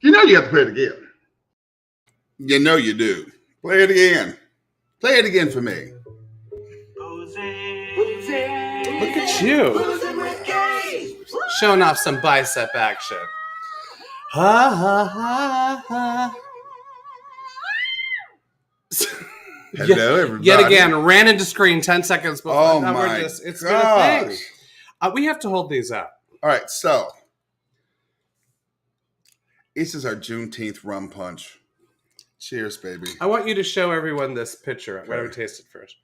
You know you have to play it again. You know you do. Play it again. Play it again for me. Look at you. Showing off some bicep action. Ha ha ha ha. Hello, everybody. Yet again, ran into screen 10 seconds before. Oh my It's gosh. been a thing. We have to hold these up. All right, so this is our Juneteenth Rum Punch. Cheers, baby. I want you to show everyone this picture. Okay. Why don't we taste it first?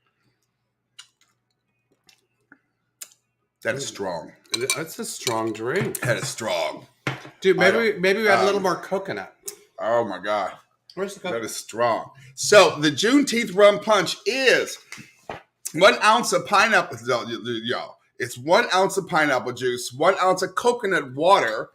That is strong. That's a strong drink. That is strong. Dude, maybe we add a little more coconut. Oh my God. Where's the coconut? That is strong. So the Juneteenth Rum Punch is 1 ounce of pineapple. Y'all, it's 1 ounce of pineapple juice, 1 ounce of coconut water,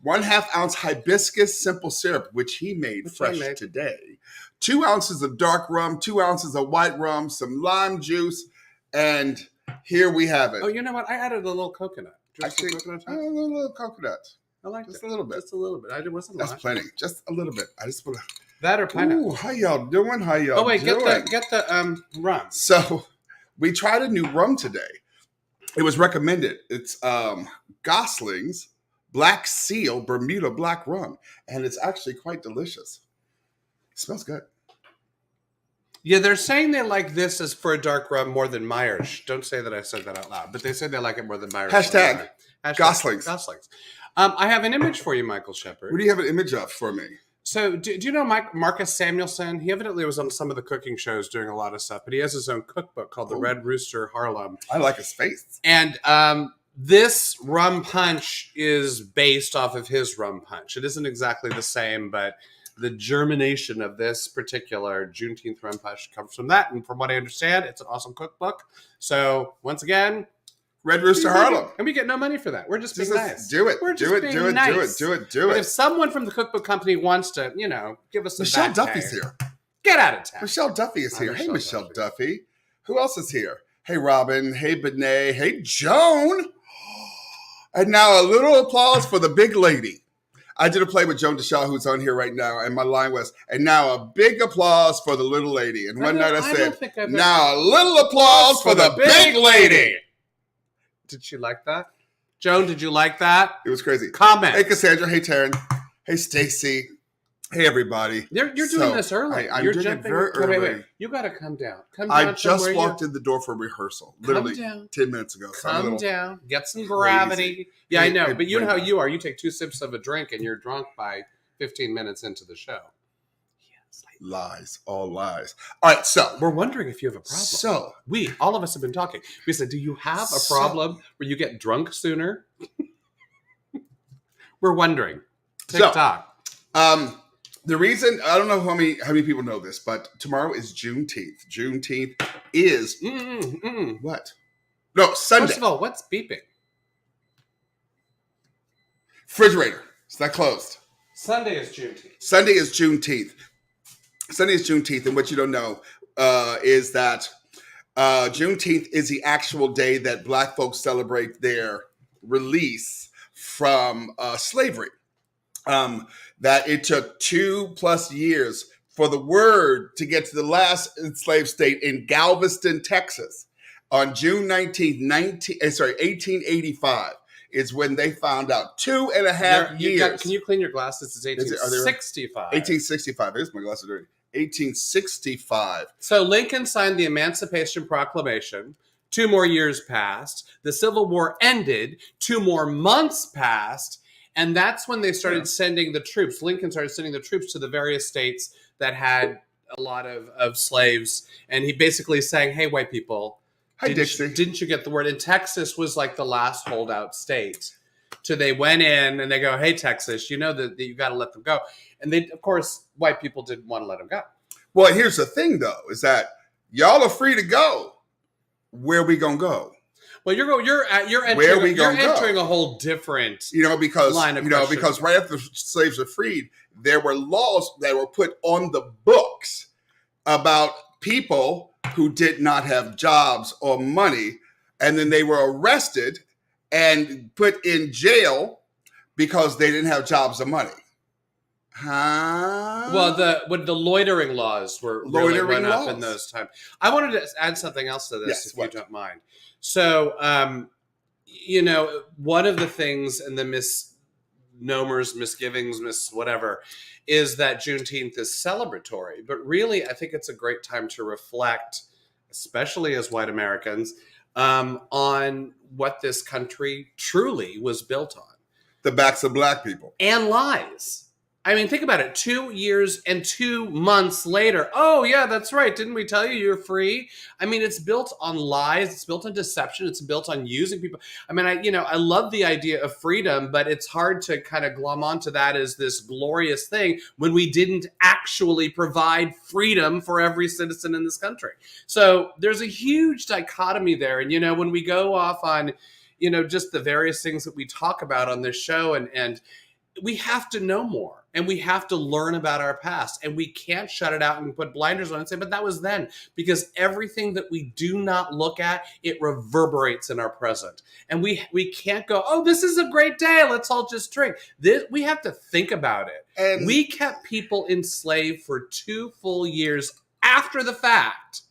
1/2 ounce hibiscus simple syrup, which he made fresh today, 2 ounces of dark rum, 2 ounces of white rum, some lime juice, and here we have it. Oh, you know what? I added a little coconut. Actually, a little coconut. I like just a little bit. Just a little bit. I wasn't. That's plenty. Just a little bit. I just want to. That or pineapple. Ooh, how y'all doing? How y'all? Oh wait, doing? get the rum. So we tried a new rum today. It was recommended. It's Gosling's Black Seal Bermuda Black Rum, and it's actually quite delicious. It smells good. Yeah, they're saying they like this as for a dark rum more than Myers. Don't say that I said that out loud, but they say they like it more than Myers. Hashtag Goslings. Goslings. I have an image for you, Michael Shepard. What do you have an image of for me? So, do you know Marcus Samuelson? He evidently was on some of the cooking shows doing a lot of stuff, but he has his own cookbook called The Red Rooster Harlem. I like his face. And this rum punch is based off of his rum punch. It isn't exactly the same, but the germination of this particular Juneteenth Rum Punch comes from that. And from what I understand, it's an awesome cookbook. So, once again, Red Rooster Harlem. And we get no money for that. We're just being nice. Do it. We're just do it. being Do it. nice. Do it. Do But it. if someone from the cookbook company wants to, give us some Michelle back Duffy's pay, here. get out of town. Michelle Duffy is here. Hey, Michelle Michelle Duffy. Who else is here? Hey, Robin. Hey, Benet. Hey, Joan. And now a little applause for the big lady. I did a play with Joan DeShaw, who's on here right now, and my line was, and now a big applause for the little lady. And one night I said, now a little applause for the big lady. Did she like that? Joan, did you like that? It was crazy. Comment. Hey, Cassandra. Hey, Taryn. Hey, Stacy. Hey, everybody. You're doing this early. I'm You're doing jumping. it very early. Wait. You got to come down. Come down. I just walked in the door for rehearsal, literally 10 minutes ago. So come down. Get some gravity. Crazy. Yeah, I know. But you know how you are. You take 2 sips of a drink and you're drunk by 15 minutes into the show. Lies. All lies. All right, so. We're wondering if you have a problem. So. All of us have been talking. We said, do you have a problem where you get drunk sooner? We're wondering. TikTok. The reason, I don't know how many people know this, but tomorrow is Juneteenth. Juneteenth is what? No, Sunday. First of all, what's beeping? Refrigerator. It's not closed. Sunday is Juneteenth. Sunday is Juneteenth. And what you don't know is that Juneteenth is the actual day that Black folks celebrate their release from slavery. That it took 2+ years for the word to get to the last enslaved state in Galveston, Texas. On June 19th, 1885 is when they found out. 2.5 years. Can you clean your glasses? It's 1865. 1865. Here's my glasses dirty. 1865. So Lincoln signed the Emancipation Proclamation. 2 more years passed. The Civil War ended. 2 more months passed. And that's when they started sending the troops. Lincoln started sending the troops to the various states that had a lot of slaves. And he basically saying, hey, white people, didn't you get the word? And Texas was like the last holdout state. So they went in and they go, hey, Texas, you know that you got to let them go. And they, of course, white people didn't want to let them go. Well, here's the thing, though, is that y'all are free to go. Where we going to go? Well, you're entering a whole different because line of because right after slaves were freed, there were laws that were put on the books about people who did not have jobs or money, and then they were arrested and put in jail because they didn't have jobs or money. Huh? Well, the loitering laws were really went up in those times. I wanted to add something else to this, if you don't mind. So, one of the things and the misnomers, misgivings, whatever, is that Juneteenth is celebratory. But really, I think it's a great time to reflect, especially as white Americans, on what this country truly was built on. The backs of black people. And lies. I mean, think about it. 2 years and 2 months later. Oh, yeah, that's right. Didn't we tell you you're free? I mean, it's built on lies. It's built on deception. It's built on using people. I mean, I love the idea of freedom, but it's hard to kind of glom onto that as this glorious thing when we didn't actually provide freedom for every citizen in this country. So there's a huge dichotomy there. And, when we go off on, just the various things that we talk about on this show, and we have to know more. And we have to learn about our past, and we can't shut it out and put blinders on and say, but that was then, because everything that we do not look at, it reverberates in our present. And we can't go, oh, this is a great day, let's all just drink. We have to think about it. And we kept people enslaved for 2 full years after the fact.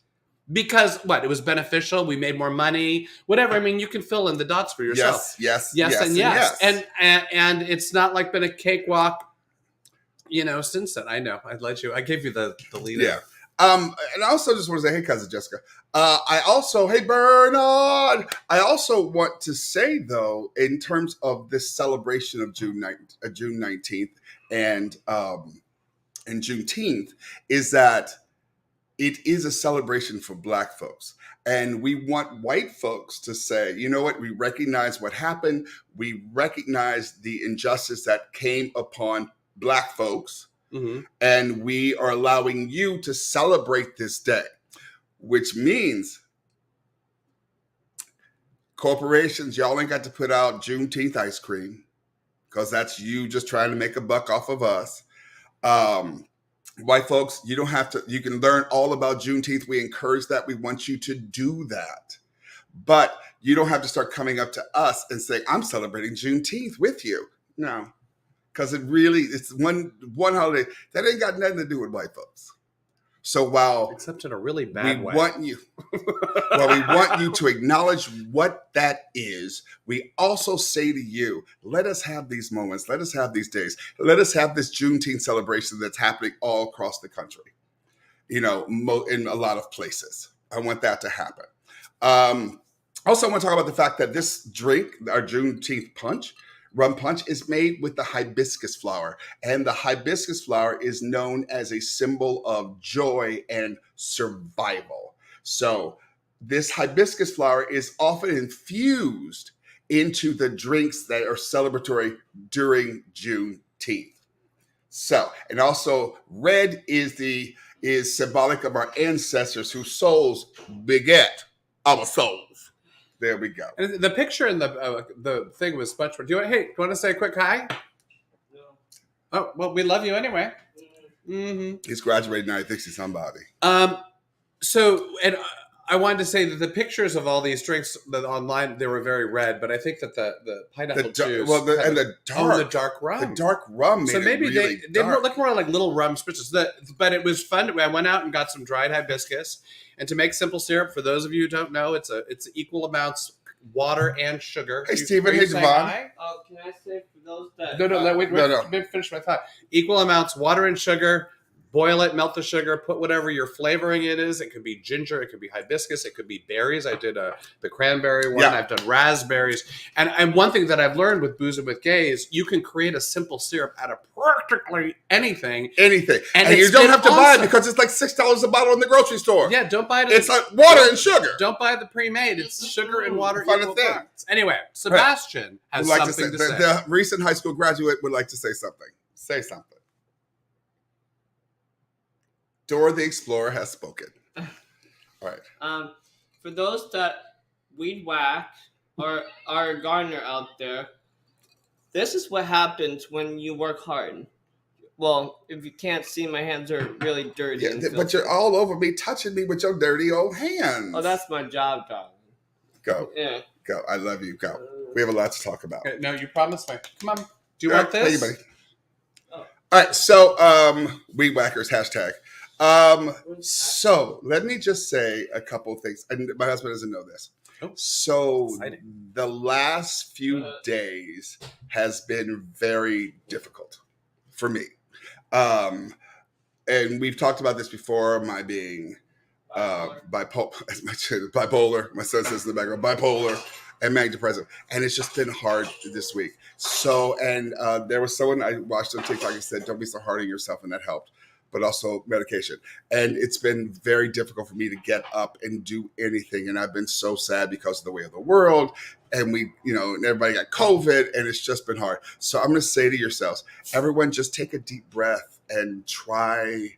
Because it was beneficial. We made more money, whatever. I mean, you can fill in the dots for yourself. Yes. And it's not like been a cakewalk, since then. I know. I gave you the lead. Yeah. And I also just want to say, hey, cousin Jessica. Hey, Bernard. I also want to say, though, in terms of this celebration of June 19th and Juneteenth, is that it is a celebration for black folks. And we want white folks to say, you know what, we recognize what happened. We recognize the injustice that came upon black folks. Mm-hmm. And we are allowing you to celebrate this day, which means corporations, y'all ain't got to put out Juneteenth ice cream because that's you just trying to make a buck off of us. White folks, you don't have to, you can learn all about Juneteenth. We encourage that. We want you to do that. But you don't have to start coming up to us and saying, I'm celebrating Juneteenth with you. No, because it's one holiday that ain't got nothing to do with white folks. So while except in a really bad way, we want you to acknowledge what that is, we also say to you, let us have these moments, let us have these days, let us have this Juneteenth celebration that's happening all across the country, in a lot of places. I want that to happen. Also, I want to talk about the fact that this drink, our Juneteenth rum punch, is made with the hibiscus flower. And the hibiscus flower is known as a symbol of joy and survival. So this hibiscus flower is often infused into the drinks that are celebratory during Juneteenth. So, and also red is symbolic of our ancestors whose souls beget our souls. There we go. And the picture in the thing was much more. Do you want to say a quick hi? No. Oh, well, we love you anyway. Mm-hmm. He's graduating now. He thinks he's somebody. So, and I wanted to say that the pictures of all these drinks online, they were very red, but I think that the pineapple juice. Well, the dark rum. The dark rum. So maybe they look more like little rum spritzes. But it was fun. I went out and got some dried hibiscus. And to make simple syrup, for those of you who don't know, it's equal amounts water and sugar. Hey, Stephen. Hey, Devon. Oh, can I say for those that... Wait, let me finish my thought. Equal amounts water and sugar. Boil it, melt the sugar, put whatever your flavoring it is. It could be ginger, it could be hibiscus, it could be berries. I did the cranberry one. Yeah. I've done raspberries. And one thing that I've learned with Boozing with Gays, you can create a simple syrup out of practically anything. Anything. And you don't have to buy it because it's like $6 a bottle in the grocery store. Yeah, don't buy it. It's like water and sugar. Don't buy the pre-made. It's sugar and water. Equal parts. Anyway, Sebastian has something to say. The recent high school graduate would like to say something. Say something. Dora the Explorer has spoken. All right. For those that weed whack or are a gardener out there, this is what happens when you work hard. Well, if you can't see, my hands are really dirty. Yeah, but you're all over me, touching me with your dirty old hands. Oh, that's my job, darling. Go. Yeah. Go. I love you. Go. We have a lot to talk about. Okay, no, you promised me. Come on. Do you want this? Hey, buddy. All right, so weed whackers hashtag. So let me just say a couple of things. And my husband doesn't know this. Oh, so exciting. the last few days has been very difficult for me. And we've talked about this before, my being bipolar. My son says in the background, bipolar and manic depressive. And it's just been hard this week. So, and there was someone I watched on TikTok and said, don't be so hard on yourself, and that helped. But also medication. And it's been very difficult for me to get up and do anything. And I've been so sad because of the way of the world. And we, and everybody got COVID, and it's just been hard. So I'm going to say to yourselves, everyone, just take a deep breath and try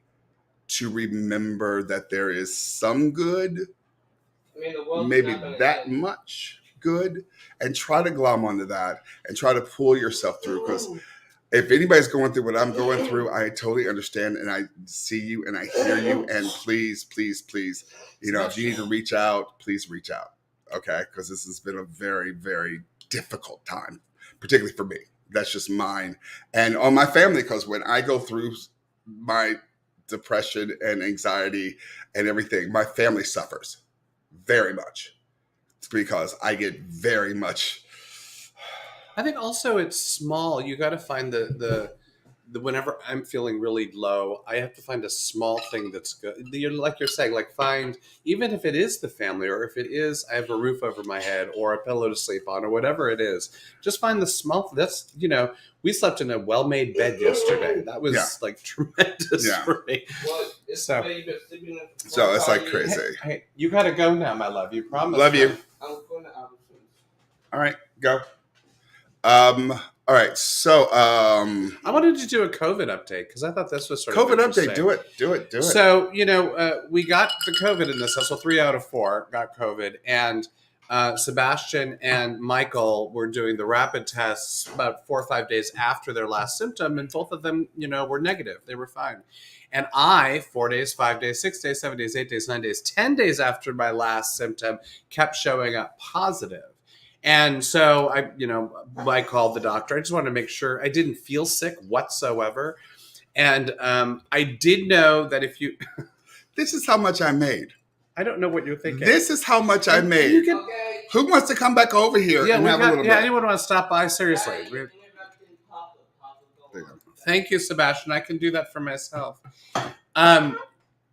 to remember that there is some good, maybe that much good, and try to glom onto that and try to pull yourself through. Because if anybody's going through what I'm going through, I totally understand, and I see you and I hear you. And please, please, please, if you need to reach out, please reach out. Okay? Because this has been a very, very difficult time, particularly for me. That's just mine. And on my family, because when I go through my depression and anxiety and everything, my family suffers very much. It's because I get very much. I think also it's small. You got to find the whenever I'm feeling really low, I have to find a small thing that's good. Like you're saying, like find, even if it is the family, or if it is, I have a roof over my head or a pillow to sleep on, or whatever it is, just find the small, that's, we slept in a well-made bed yesterday. That was like tremendous for me. Well, So it's like crazy. Hey, you got to go now, my love. You promised. Love you. I'm going to Albertsons. All right, go. All right, so I wanted to do a COVID update because I thought this was sort of COVID interesting. update. Do it. So we got the COVID in this house. So 3 out of 4 got COVID, and Sebastian and Michael were doing the rapid tests about 4 or 5 days after their last symptom, and both of them, were negative. They were fine. And I, 4 days, 5 days, 6 days, 7 days, 8 days, 9 days, 10 days after my last symptom, kept showing up positive. And so I called the doctor. I just wanted to make sure I didn't feel sick whatsoever. And I did know that if you... This is how much I made. I don't know what you're thinking. This is how much I made. Okay. Who wants to come back over here and have a little bit? Anyone want to stop by? Seriously. Thank you, Sebastian. I can do that for myself.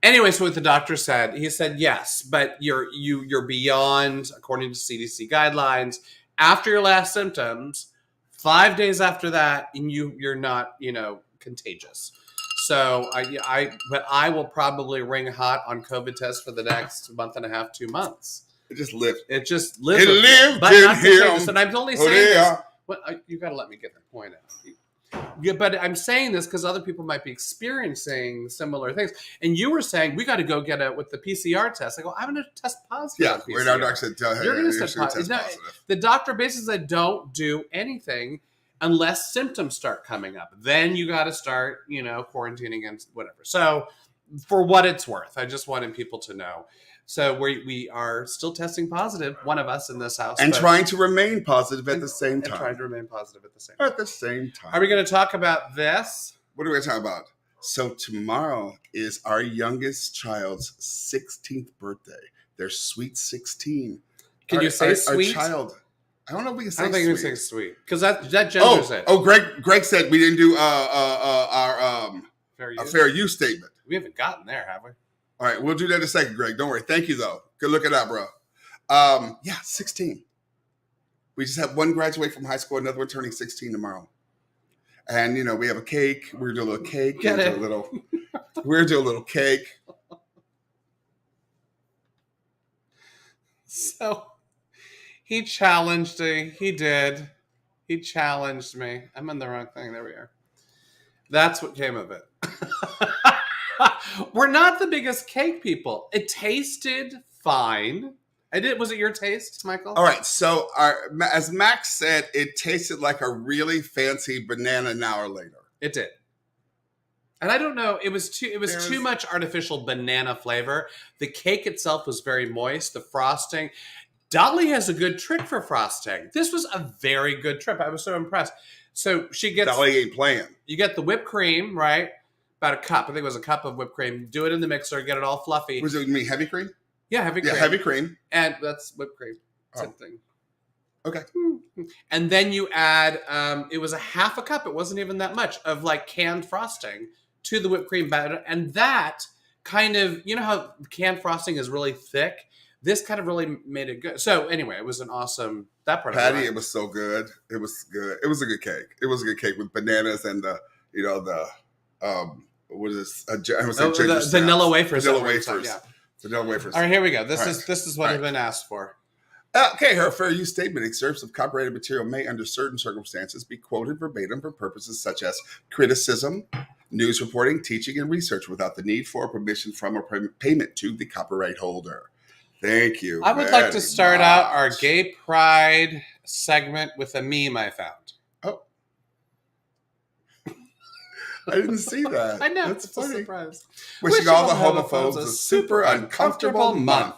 Anyway, so what the doctor said, he said, yes, but you're beyond, according to CDC guidelines, after your last symptoms, 5 days after that, and you're not, contagious. So I will probably ring hot on COVID tests for the next month and a half, 2 months. It just lived. It just lived. It lived but in not to say him. this, and I'm only saying this. Well, you got to let me get the point out. Yeah, but I'm saying this because other people might be experiencing similar things. And you were saying, we got to go get it with the PCR test. I go, I'm going to test positive. Yeah, on PCR. wait, our doctor said, You're going to test positive. The doctor basically said, don't do anything unless symptoms start coming up. Then you got to start, quarantining and whatever. So for what it's worth, I just wanted people to know. So we are still testing positive, one of us in this house. And trying to remain positive at the same time. And trying to remain positive at the same time. At the same time. Are we going to talk about this? What are we going to talk about? So tomorrow is our youngest child's 16th birthday. Their sweet 16. Can you say sweet? Our child. I don't know if we can say sweet. I don't think we can say sweet. Because that genders it. Oh, Greg said we didn't do our fair use statement. We haven't gotten there, have we? All right, we'll do that in a second, Greg. Don't worry. Thank you, though. Good looking out, bro. 16. We just have one graduate from high school, another one turning 16 tomorrow. And, we have a cake. We're going to do a little cake. We're going to do a little cake. So, he challenged me. He did. He challenged me. I'm on the wrong thing. There we are. That's what came of it. We're not the biggest cake people. It tasted fine. Was it your taste, Michael? All right. So, as Max said, it tasted like a really fancy banana an hour later. It did. And I don't know. It was too much artificial banana flavor. The cake itself was very moist. The frosting. Dolly has a good trick for frosting. This was a very good trip. I was so impressed. So she gets... Dolly ain't playing. You get the whipped cream, right? About a cup. I think it was a cup of whipped cream. Do it in the mixer. Get it all fluffy. Was it me heavy cream? Yeah, heavy cream. Yeah, heavy cream. And that's whipped cream. Same thing. Okay. And then you add, it was a half a cup. It wasn't even that much of like canned frosting to the whipped cream batter. And that kind of, you know how canned frosting is really thick? This kind of really made it good. So anyway, it was an awesome, that part Patty, of it. it was so good. It was good. It was a good cake. It was a good cake with bananas and the what is this? I was saying ginger snaps. Vanilla wafers. Vanilla wafers. Yeah. Vanilla wafers. All right, here we go. This All is what has been asked for. Okay, her fair use statement. Excerpts of copyrighted material may, under certain circumstances, be quoted verbatim for purposes such as criticism, news reporting, teaching, and research without the need for permission from or payment to the copyright holder. Thank you. I would like to start out our much. gay pride segment with a meme I found. Oh. I didn't see that. I know. That's It's a funny. surprise. Wishing all the homophobes a super uncomfortable month.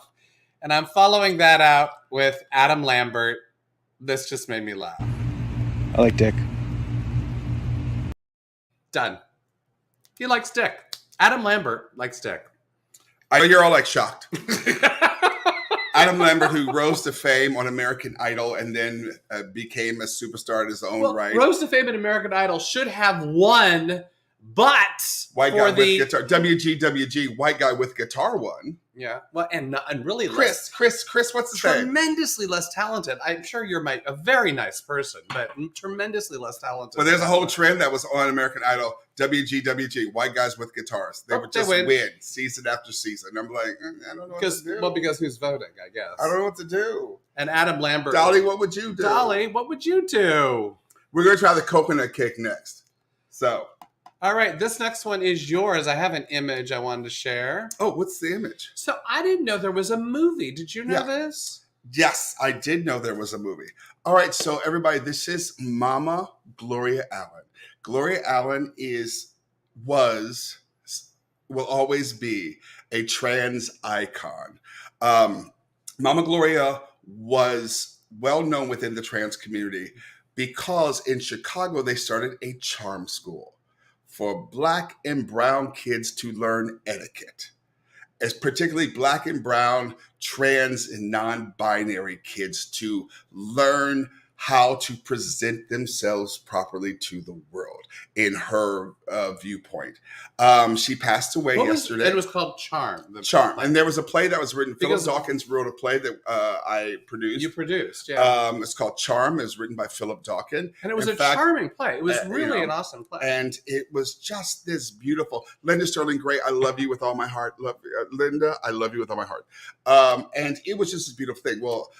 And I'm following that out with Adam Lambert. This just made me laugh. I like dick. Done. He likes dick. Adam Lambert likes dick. I know you're all like shocked. Adam Lambert, who rose to fame on American Idol and then became a superstar in his own right. Rose to fame in American Idol should have won, but White guy with guitar. WGWG, white guy with guitar won. Yeah. Well, and really Chris, what's his name? tremendously less talented. I'm sure you're a very nice person, but tremendously less talented. Well, there's a whole trend that was on American Idol. WGWG, white guys with guitars. They would just win season after season. I'm like, I don't know what to do. Well, because who's voting, I guess. I don't know what to do. And Adam Lambert. Dolly, what would you do? Dolly, what would you do? We're going to try the coconut cake next. So. All right, this next one is yours. I have an image I wanted to share. Oh, what's the image? So I didn't know there was a movie. Did you know this? Yes, I did know there was a movie. All right, so everybody, this is Mama Gloria Allen. Gloria Allen will always be a trans icon. Mama Gloria was well known within the trans community because in Chicago, they started a charm school for Black and brown kids to learn etiquette. As particularly Black and brown, trans and non-binary kids to learn how to present themselves properly to the world in her viewpoint. She passed away yesterday. It was called Charm. Charm. And there was a play that was written. Philip Dawkins wrote a play that I produced. You produced, yeah. It's called Charm. It was written by Philip Dawkins. And it was charming play. It was really an awesome play. And it was just this beautiful. Linda Sterling Gray, I love you with all my heart. Linda, I love you with all my heart. And it was just this beautiful thing. Well,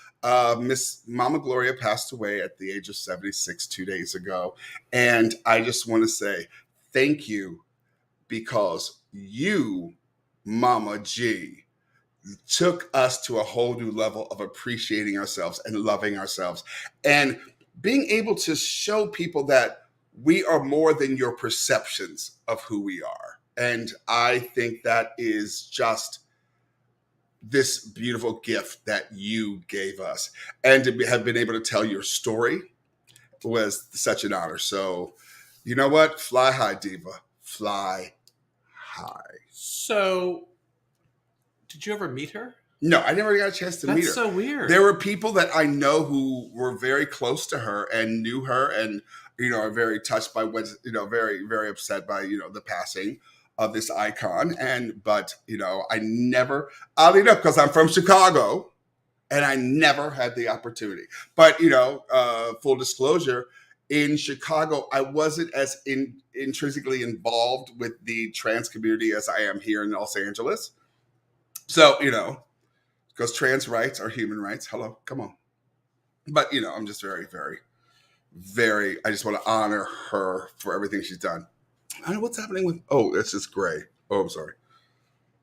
Miss Mama Gloria passed away at the age of 76 2 days ago. And I just want to say thank you because you, Mama G, took us to a whole new level of appreciating ourselves and loving ourselves and being able to show people that we are more than your perceptions of who we are. And I think that is just this beautiful gift that you gave us, and to have been able to tell your story was such an honor. So, you know what? Fly high, diva. Fly high. So, did you ever meet her? No, I never got a chance to meet her. That's so weird. There were people that I know who were very close to her and knew her, and are very touched by what very, very upset by the passing of this icon. But I never, oddly enough, because I'm from Chicago and I never had the opportunity. But, full disclosure, in Chicago, I wasn't as intrinsically involved with the trans community as I am here in Los Angeles. So, because trans rights are human rights. Hello, come on. But, I'm just very, very, very, I just want to honor her for everything she's done. I don't know what's happening with. Oh, that's just gray. Oh, I'm sorry.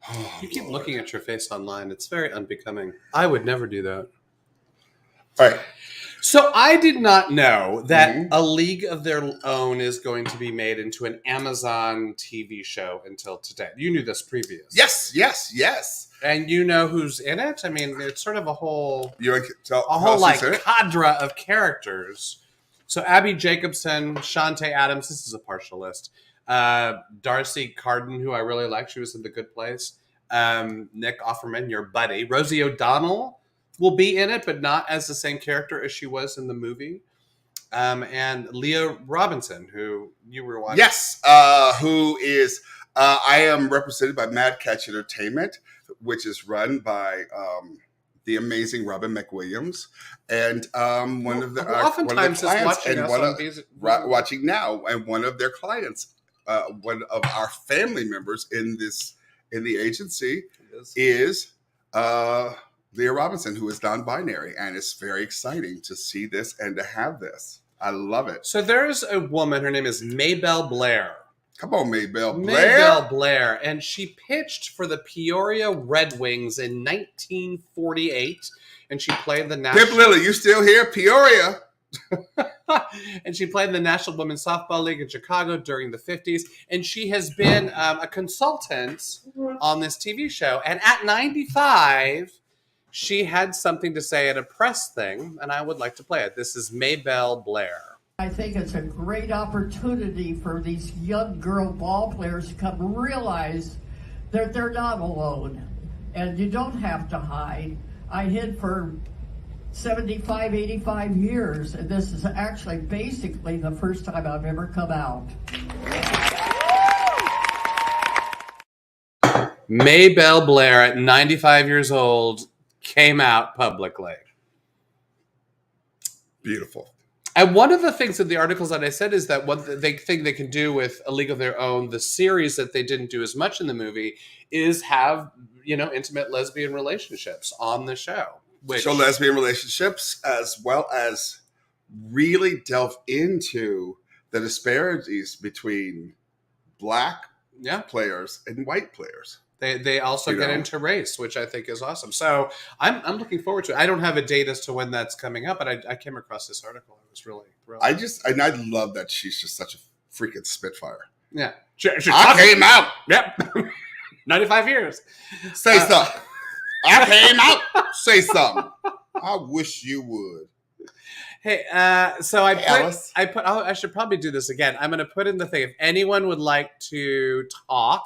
Oh, you keep looking at your face online. It's very unbecoming. I would never do that. All right. So I did not know that A League of Their Own is going to be made into an Amazon TV show until today. You knew this previous. Yes. And you know who's in it? I mean, it's sort of a whole cadre of characters. So Abby Jacobson, Shantae Adams. This is a partial list. Darcy Carden, who I really like. She was in The Good Place. Nick Offerman, your buddy. Rosie O'Donnell will be in it, but not as the same character as she was in the movie. And Leah Robinson, who you were watching. Yes, who is, I am represented by Mad Catch Entertainment, which is run by the amazing Robin McWilliams. And one of the oftentimes clients, watching and watching now, and one of their clients, one of our family members in the agency is Leah Robinson, who is non-binary, and it's very exciting to see this and to have this. I love it. So there's a woman, her name is Maybelle Blair. Come on, Maybelle Blair. Maybelle Blair, and she pitched for the Peoria Red Wings in 1948, and she played the national... Pip Lily, you still here? Peoria. And she played in the National Women's Softball League in Chicago during the 50s, and she has been a consultant on this TV show, and at 95... she had something to say at a press thing, and I would like to play it. This is Maybelle Blair. I think it's a great opportunity for these young girl ball players to come realize that they're not alone, and you don't have to hide. I hid for 75, 85 years, and this is actually basically the first time I've ever come out. Maybelle Blair, at 95 years old, came out publicly. Beautiful. And one of the things in the articles that I said is that one they think they can do with A League of Their Own, the series that they didn't do as much in the movie, is have, intimate lesbian relationships on the show. Show lesbian relationships, as well as really delve into the disparities between Black players and white players. They also get into race, which I think is awesome. So I'm looking forward to it. I don't have a date as to when that's coming up, but I came across this article. I was really thrilled. I love that she's just such a freaking spitfire. Yeah. I came out. Yep. 95 years. Say something. I came out. Say something. I wish you would. Hey, so I should probably do this again. I'm going to put in the thing. If anyone would like to talk,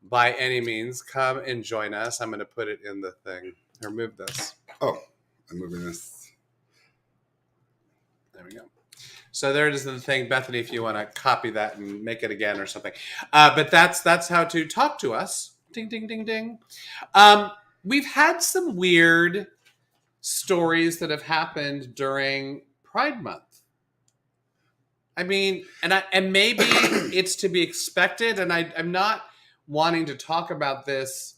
by any means, come and join us. I'm going to put it in the thing. Or move this. Oh, I'm moving this. There we go. So there it is in the thing. Bethany, if you want to copy that and make it again or something. But that's how to talk to us. Ding, ding, ding, ding. We've had some weird stories that have happened during Pride Month. I mean, and maybe it's to be expected, and I'm not wanting to talk about this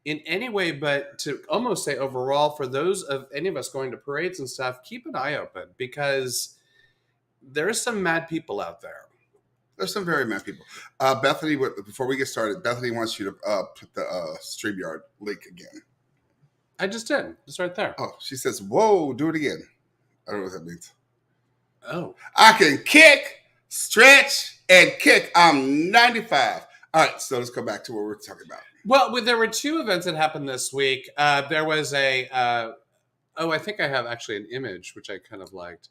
in any way, but to almost say overall, for those of any of us going to parades and stuff, keep an eye open, because there's some mad people out there. There's some very mad people. Bethany, before we get started, Bethany wants you to put the StreamYard link again. I just did. It's right there. Oh, she says, whoa, do it again. I don't know what that means. Oh. I can kick, stretch, and kick. I'm 95. All right, so let's go back to what we're talking about. Well, there were two events that happened this week. There was I think I have actually an image, which I kind of liked.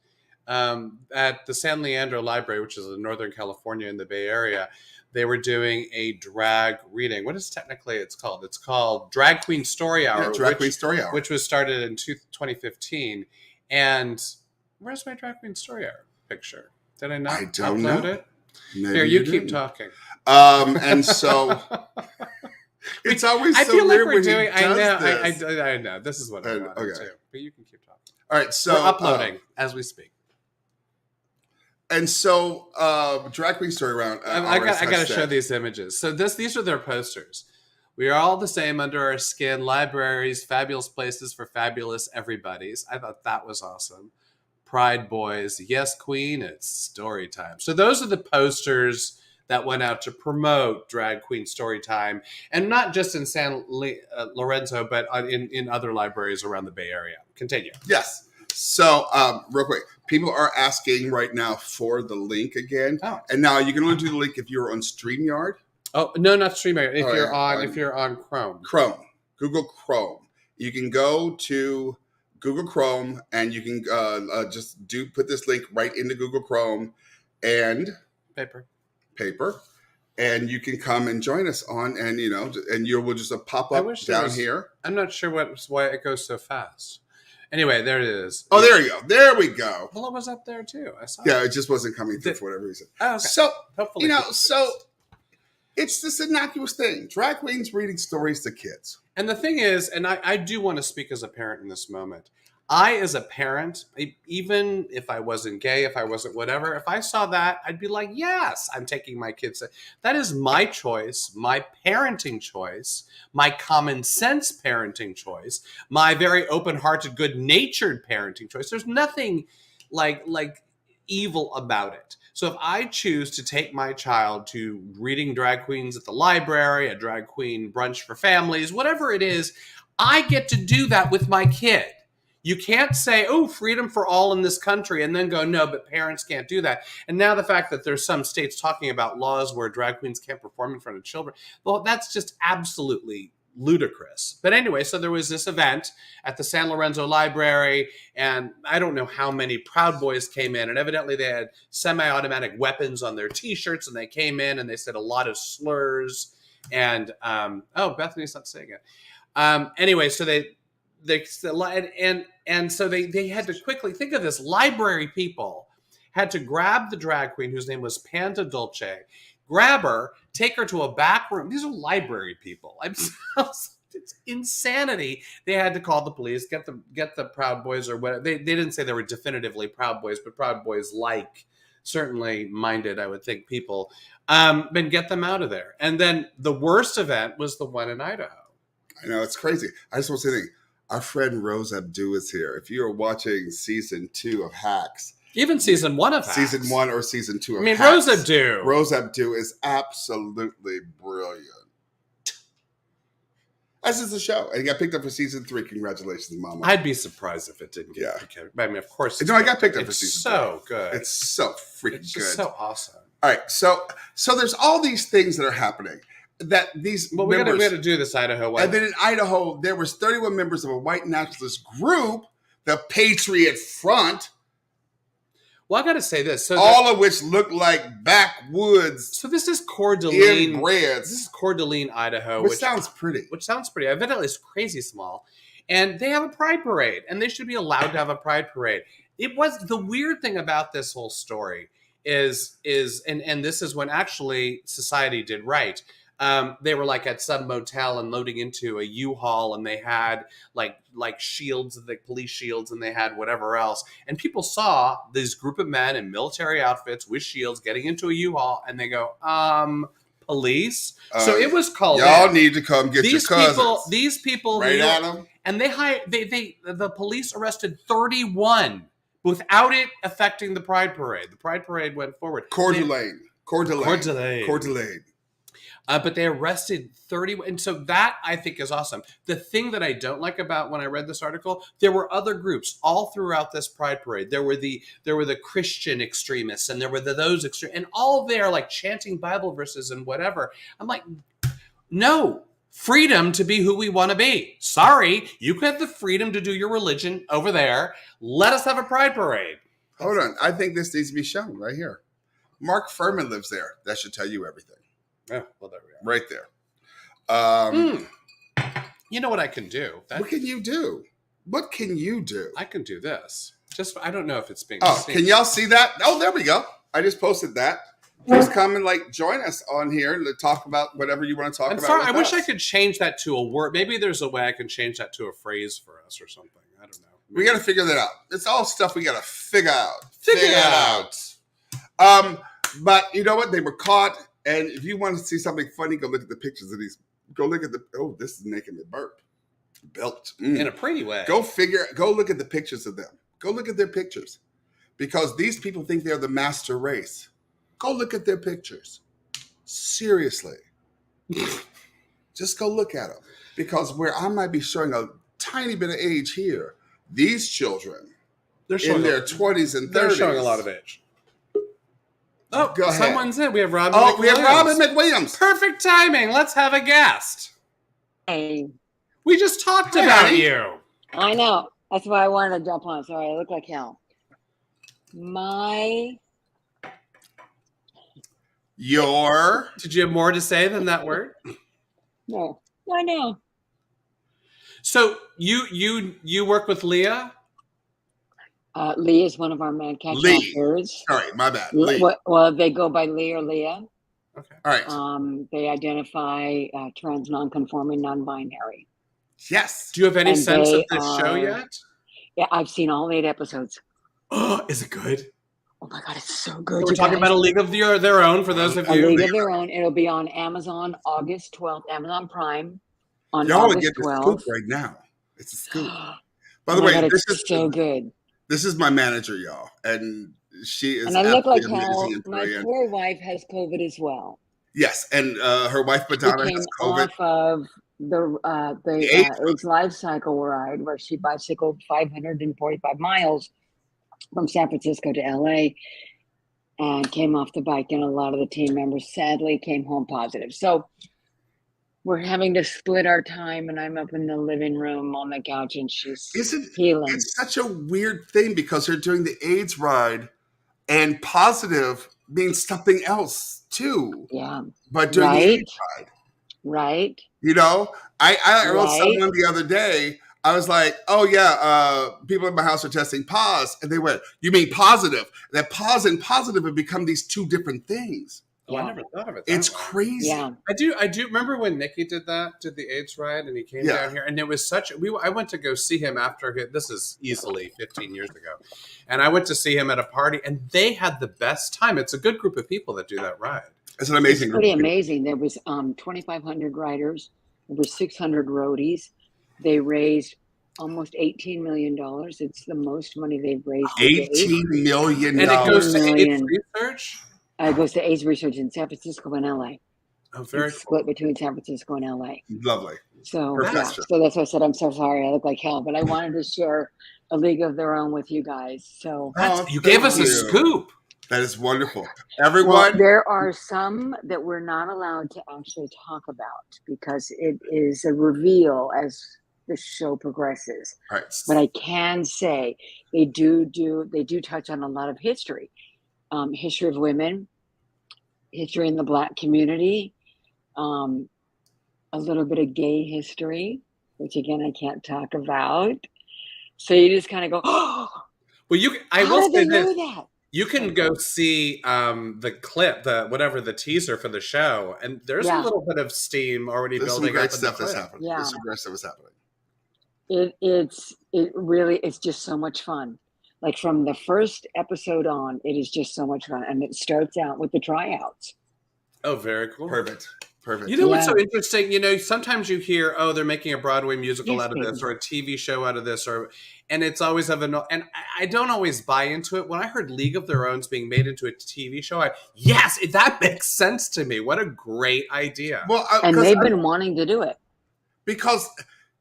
At the San Leandro Library, which is in Northern California in the Bay Area, they were doing a drag reading. What is technically it's called? It's called Drag Queen Story Hour. Yeah, Drag Queen Story Hour. Which was started in 2015. And where's my Drag Queen Story Hour picture? Did I not upload it? Maybe here, you keep talking. And so it's always so feel weird like when doing. he does this. I know. This is what I want to do. But you can keep talking. All right, so we're uploading as we speak. And so, Drag Queen Story Round. I got to show these images. So these are their posters. We are all the same under our skin. Libraries, fabulous places for fabulous everybody's. I thought that was awesome. Pride Boys, yes, Queen, it's story time. So those are the posters that went out to promote Drag Queen Story Time, and not just in San Lorenzo, but in other libraries around the Bay Area. Continue. Yes. So, real quick, people are asking right now for the link again. Oh. And now you can only do the link if you're on StreamYard. Oh, no, not StreamYard. If you're on Chrome. Google Chrome. You can go to Google Chrome, and you can just put this link right into Google Chrome and paper, and you can come and join us on, and we'll just pop up down here. I'm not sure why it goes so fast. Anyway, there it is. Oh, there you go. There we go. Well, it was up there too. I saw. Yeah, it just wasn't coming through for whatever reason. Oh, okay. So hopefully, it's this innocuous thing. Drag queens reading stories to kids. And the thing is, and I do want to speak as a parent in this moment. I, as a parent, even if I wasn't gay, if I wasn't whatever, if I saw that, I'd be like, yes, I'm taking my kids. That is my choice, my parenting choice, my common sense parenting choice, my very open-hearted, good-natured parenting choice. There's nothing like evil about it. So if I choose to take my child to reading drag queens at the library, a drag queen brunch for families, whatever it is, I get to do that with my kid. You can't say, oh, freedom for all in this country, and then go, no, but parents can't do that. And now the fact that there's some states talking about laws where drag queens can't perform in front of children, well, that's just absolutely ludicrous. But anyway, so there was this event at the San Lorenzo Library, and I don't know how many Proud Boys came in, and evidently they had semi-automatic weapons on their T-shirts, and they came in and they said a lot of slurs. And Bethany's not saying it. Anyway, so they so they had to quickly think of this. Library people had to grab the drag queen whose name was Panda Dolce, grab her, take her to a back room. These are library people. It's insanity. They had to call the police, get the Proud Boys or whatever. They didn't say they were definitively Proud Boys, but Proud Boys certainly minded, I would think, people, and get them out of there. And then the worst event was the one in Idaho. I know, it's crazy. I just want to say, our friend Rose Abdu is here. If you are watching season 2 of Hacks, even season 1 of Hacks, season 1 or season 2 of Hacks. Rose Abdu is absolutely brilliant. As is the show, and he got picked up for season 3. Congratulations, Mama. I'd be surprised if it didn't get picked up. I mean, of course. No, I got picked up for season 3. It's so good. It's so freaking good. It's so awesome. All right, so there's all these things that are happening. That these we had to do this Idaho one. And then in Idaho, there was 31 members of a white nationalist group, the Patriot Front. Well, I got to say this. All of which look like backwoods. So this is Coeur d'Alene. Inbreds. This is Coeur d'Alene, Idaho. Which sounds pretty. Evidently, it's crazy small. And they have a pride parade. And they should be allowed to have a pride parade. It was the weird thing about this whole story is and this is when actually society did right. They were like at some motel and loading into a U-Haul, and they had like shields, the police shields, and they had whatever else. And people saw this group of men in military outfits with shields getting into a U-Haul, and they go, police? So it was called. Y'all need to come get your cousins. These people, right at them. And the police arrested 31 without it affecting the pride parade. The pride parade went forward. Coeur d'Alene. But they arrested 30. And so that, I think, is awesome. The thing that I don't like about when I read this article, there were other groups all throughout this pride parade. There were the Christian extremists, and there were those extreme, and all there like chanting Bible verses and whatever. I'm like, no, freedom to be who we want to be. Sorry, you can have the freedom to do your religion over there. Let us have a pride parade. Hold on. I think this needs to be shown right here. Mark Furman lives there. That should tell you everything. Oh, well, there we are. Right there. You know what I can do? What can you do? What can you do? I can do this. Just, I don't know if it's being seen. Can y'all see that? Oh, there we go. I just posted that. Please come and join us on here to talk about whatever you want to talk about. Sorry, I wish I could change that to a word. Maybe there's a way I can change that to a phrase for us or something. I don't know. We got to figure that out. It's all stuff we got to figure out. Figure it out. But you know what? They were caught. And if you want to see something funny, go look at the pictures of these. Go look at this is making me burp. Built. In a pretty way. Go look at the pictures of them. Go look at their pictures. Because these people think they're the master race. Go look at their pictures. Seriously. Just go look at them. Because where I might be showing a tiny bit of age here, these children, they're in their 20s and 30s. They're showing a lot of age. Oh, go ahead. Someone's in. We have Robin McWilliams. We have Robin McWilliams. Perfect timing. Let's have a guest. Hey. We just talked about you. I know. That's why I wanted to jump on. Sorry, I look like hell. Did you have more to say than that word? No, I know. So you work with Leah? Lee is one of our man catch Lee. authors. Sorry, my bad. Lee. Well, they go by Lee or Leah. Okay. All right. They identify trans, non-conforming, non-binary. Yes. Do you have any And sense of they this show are- yet? Yeah, I've seen all 8 episodes. Oh, is it good? Oh my God, it's so good. We're you talking guys. about A League of Their Own for those of A you. League of Their Own. It'll be on Amazon August 12th, Amazon Prime on Y'all want to August get the 12th. scoop right now. It's a scoop. Oh By the my way, God, this it's is so good. This is my manager, y'all, and she is And I look like absolutely how amazing and my brilliant. poor wife has COVID as well. Yes, and her wife She Madonna came has COVID. off of the AIDS life cycle ride where she bicycled 545 miles from San Francisco to LA and came off the bike, and a lot of the team members sadly came home positive. So we're having to split our time, and I'm up in the living room on the couch and she's healing. It's such a weird thing because they're doing the AIDS ride and positive means something else too. Yeah. But doing the AIDS ride. Right. You know, I wrote Right. someone the other day. I was like, oh yeah, people in my house are testing pause. And they went, you mean positive? That pause and positive have become these two different things. Oh, I never thought of it. It's way. crazy. Yeah. I do remember when Nikki did the AIDS ride and he came down here, and it was I went to go see him this is easily 15 years ago, and I went to see him at a party, and they had the best time. It's a good group of people that do that ride. It's an amazing It's pretty amazing. There was 2,500 riders. There were 600 roadies. They raised almost $18 million. It's the most money they've raised. $18 million. And it goes to AIDS research? It goes to AIDS research in San Francisco and LA. Oh, very it's split between San Francisco and LA. Lovely. So, Perfection. so that's why I said I'm so sorry. I look like hell, but I wanted to share A League of Their Own with you guys. So you gave us a scoop. That is wonderful. Everyone. Well, there are some that we're not allowed to actually talk about because it is a reveal as the show progresses. Right. But I can say they do touch on a lot of history. History of women, history in the Black community, a little bit of gay history, which again I can't talk about. So you just kind of go, oh, well, I how will did they say this. know that? You can go see the clip, the teaser for the show, and there's a little bit of steam already building up. There's some great stuff that's happening. Yeah. There's some great stuff that's happening. It's just so much fun. Like from the first episode on, it is just so much fun. And it starts out with the tryouts. Oh, very cool. Perfect. You know what's so interesting? You know, sometimes you hear, oh, they're making a Broadway musical out of this or a TV show out of this, and it's always and I don't always buy into it. When I heard League of Their Own's being made into a TV show, that makes sense to me. What a great idea. Well, and they've been wanting to do it. Because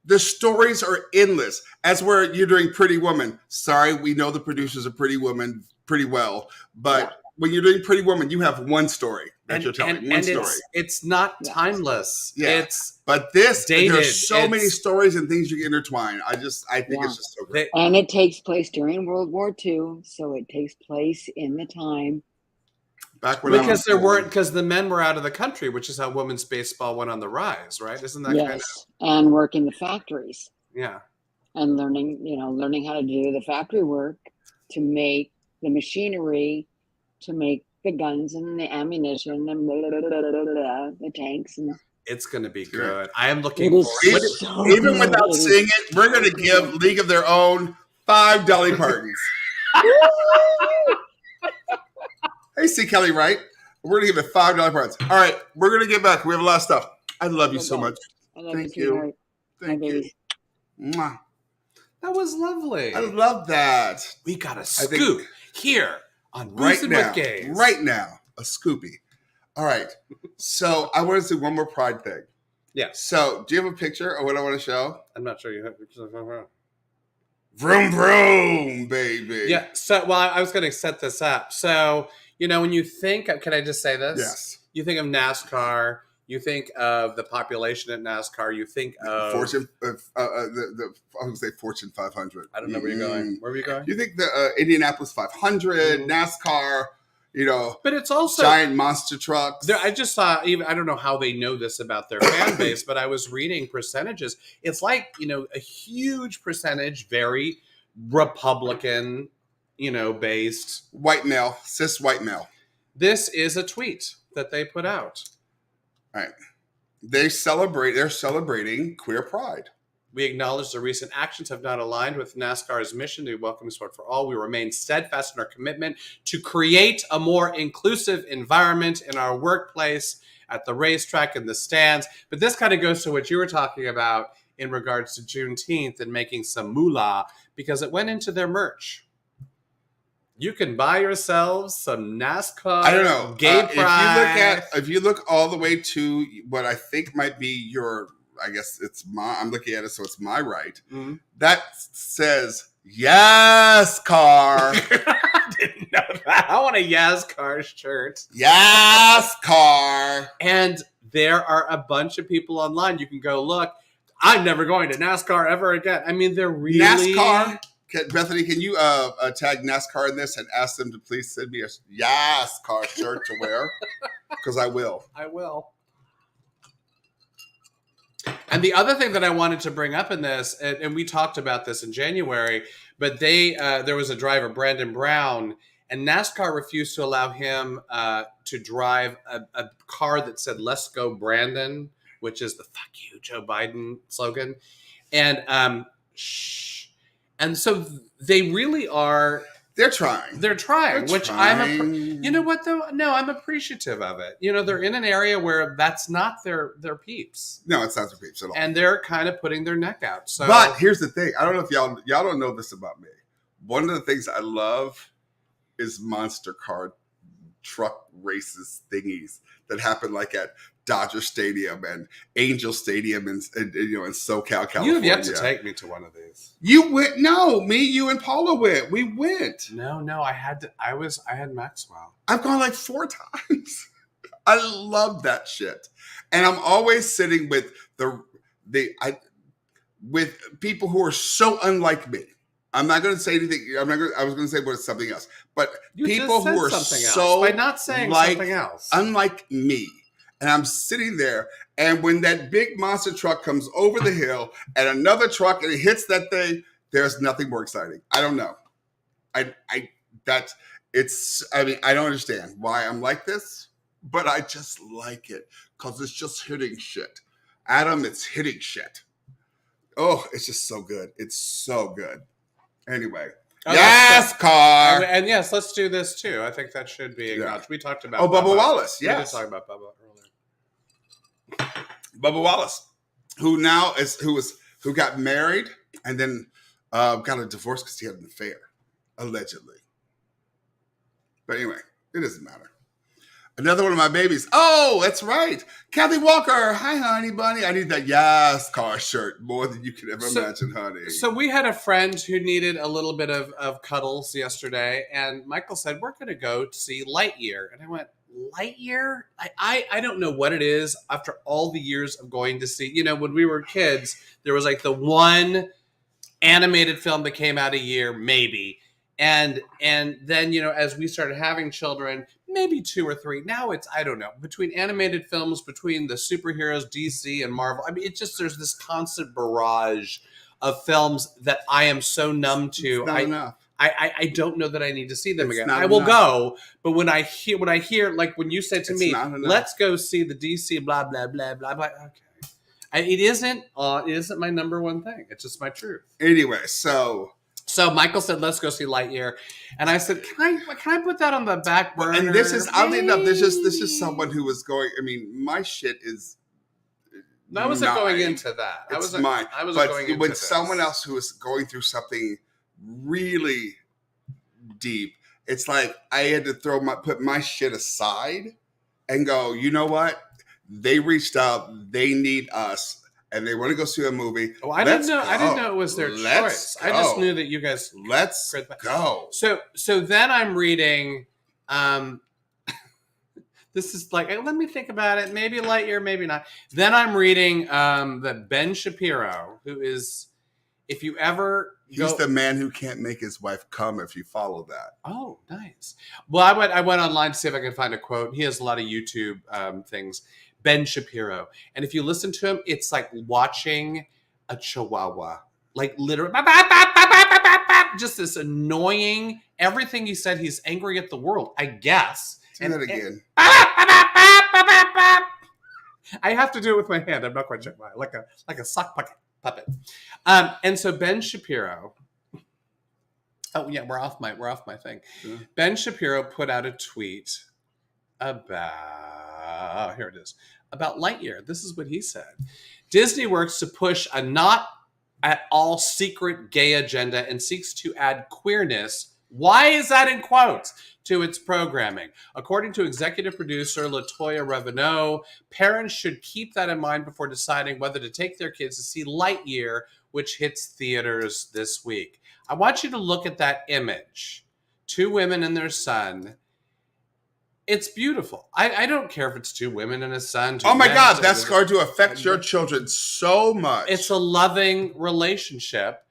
the stories are endless. As where you're doing Pretty Woman. Sorry, we know the producers of Pretty Woman pretty well, but when you're doing Pretty Woman, you have one story that you're telling. One story. It's not timeless. Yeah. But dated. There's so many stories and things you can intertwine. I think it's just so great. And it takes place during World War II, so it takes place in the time. Back when because the men were out of the country, which is how women's baseball went on the rise, right? Isn't that kind of and work in the factories. Yeah. And learning how to do the factory work to make the machinery, to make the guns and the ammunition and the tanks. And it's going to be good. I am looking forward to it. Even without seeing it, we're going to give League of Their Own 5 Dolly Partons. Hey, C. Kelly, right? We're going to give it 5 Dolly Partons. All right, we're going to get back. We have a lot of stuff. I love you so much. I love Thank you. Thank you. Mwah. That was lovely. I love that. We got a scoop here on Boozing with Gays. Right now, a scoopy. All right. So I want to do one more Pride thing. Yeah. So do you have a picture of what I want to show? I'm not sure you have pictures of her. Vroom, vroom, baby. Yeah. So, I was going to set this up. So, when you think, can I just say this? Yes. You think of NASCAR, You think of the population at NASCAR. You think of Fortune. I would say Fortune 500. I don't know where you're going. Where were you going? You think the Indianapolis 500, NASCAR? But it's also giant monster trucks. I just saw. Even I don't know how they know this about their fan base, but I was reading percentages. It's like a huge percentage, very Republican, based white male, cis white male. This is a tweet that they put out. All right. They're celebrating queer pride. We acknowledge the recent actions have not aligned with NASCAR's mission to welcome sport for all. We remain steadfast in our commitment to create a more inclusive environment in our workplace, at the racetrack, in the stands. But this kind of goes to what you were talking about in regards to Juneteenth and making some moolah, because it went into their merch. You can buy yourselves some NASCAR. I don't know. Gay pride. If you look all the way to what I think might be your, I guess I'm looking at it, so it's my right. Mm-hmm. That says yes car. I didn't know that. I want a yes car shirt. Yes car. And there are a bunch of people online. You can go look. I'm never going to NASCAR ever again. I mean, they're really NASCAR. Bethany, can you tag NASCAR in this and ask them to please send me a NASCAR shirt to wear? Because I will. I will. And the other thing that I wanted to bring up in this, and we talked about this in January, but there was a driver, Brandon Brown, and NASCAR refused to allow him to drive a car that said "Let's go, Brandon," which is the "Fuck you, Joe Biden" slogan. And and so they really are. They're trying. They're trying. You know what though? No, I'm appreciative of it. They're in an area where that's not their peeps. No, it's not their peeps at all. And they're kind of putting their neck out. So, but here's the thing. I don't know if y'all don't know this about me. One of the things I love is monster car truck races thingies that happen like at Dodger Stadium and Angel Stadium in SoCal, California. You have yet to take me to one of these. You went? No, me, you, and Paula went. We went. No, I had Maxwell. I've gone like 4 times. I love that shit, and I'm always sitting with with people who are so unlike me. I'm not going to say anything. I was going to say something else, but people who are so by not saying something else, unlike me. And I'm sitting there, and when that big monster truck comes over the hill and another truck and it hits that thing, there's nothing more exciting. I don't know. I don't understand why I'm like this, but I just like it because it's just hitting shit. Adam, it's hitting shit. Oh, it's just so good. It's so good. Anyway. Yes, car. And yes, let's do this too. I think that should be acknowledged. We talked about Bubba Wallace. Yes. We did talk about Bubba earlier. Bubba Wallace, who got married and then got a divorce because he had an affair, allegedly. But anyway, it doesn't matter. Another one of my babies. Oh, that's right. Kathy Walker. Hi, honey bunny. I need that yes car shirt more than you could ever imagine, honey. So we had a friend who needed a little bit of cuddles yesterday, and Michael said, we're going to go to see Lightyear. And I went, Lightyear? I don't know what it is after all the years of going to see, when we were kids, there was like the one animated film that came out a year, maybe. And then, as we started having children, maybe 2 or 3. Now it's, I don't know, between animated films, between the superheroes, DC and Marvel. I mean, there's this constant barrage of films that I am so numb to. It's not enough. I don't know that I need to see them again. I will go, but when I hear, like when you said to me, let's go see the DC blah blah blah blah, I'm like, okay, it isn't my number one thing. It's just my truth. Anyway, so Michael said, let's go see Lightyear, and I said, can I put that on the back burner? And this is oddly enough, this is someone who was going. I mean, my shit is. I wasn't going into that. I wasn't going into when someone else who is going through something really deep, it's like I had to put my shit aside and go, you know what? They reached out, they need us, and they want to go see a movie. Oh, I didn't know it was their choice. I just knew that you guys go. So then I'm reading This is like, let me think about it. Maybe Lightyear, maybe not. Then I'm reading that Ben Shapiro, who is, if you ever He's the man who can't make his wife come if you follow that. Oh, nice. Well, I went online to see if I could find a quote. He has a lot of YouTube things. Ben Shapiro. And if you listen to him, it's like watching a chihuahua. Like literally, just this annoying, everything he said, he's angry at the world, I guess. Do that again. I have to do it with my hand. I'm not quite sure why. Like a sock puppet. And so Ben Shapiro. Oh yeah, we're off my thing. Yeah. Ben Shapiro put out a tweet about here it is about Lightyear. This is what he said: Disney works to push a not at all secret gay agenda and seeks to add queerness. Why is that in quotes? To its programming. According to executive producer LaToya Reveneau, parents should keep that in mind before deciding whether to take their kids to see Lightyear, which hits theaters this week. I want you to look at that image. 2 women and their son. It's beautiful. I don't care if it's 2 women and a son. Oh my God, that's going to affect your children so much. It's a loving relationship.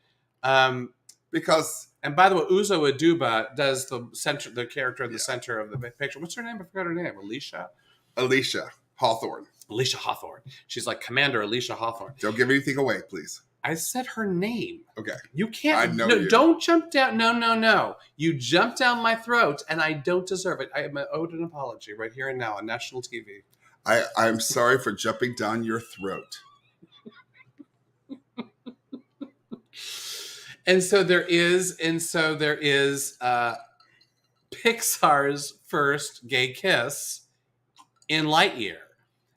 Because... And by the way, Uzo Aduba does the character in the center of the picture. What's her name? I forgot her name. Alicia Hawthorne. Alicia Hawthorne. She's like Commander Alicia Hawthorne. Don't give anything away, please. I said her name. Okay. You can't. I know you. Don't jump down. No. You jumped down my throat, and I don't deserve it. I am owed an apology right here and now on national TV. I'm sorry for jumping down your throat. And so there is Pixar's first gay kiss in Lightyear.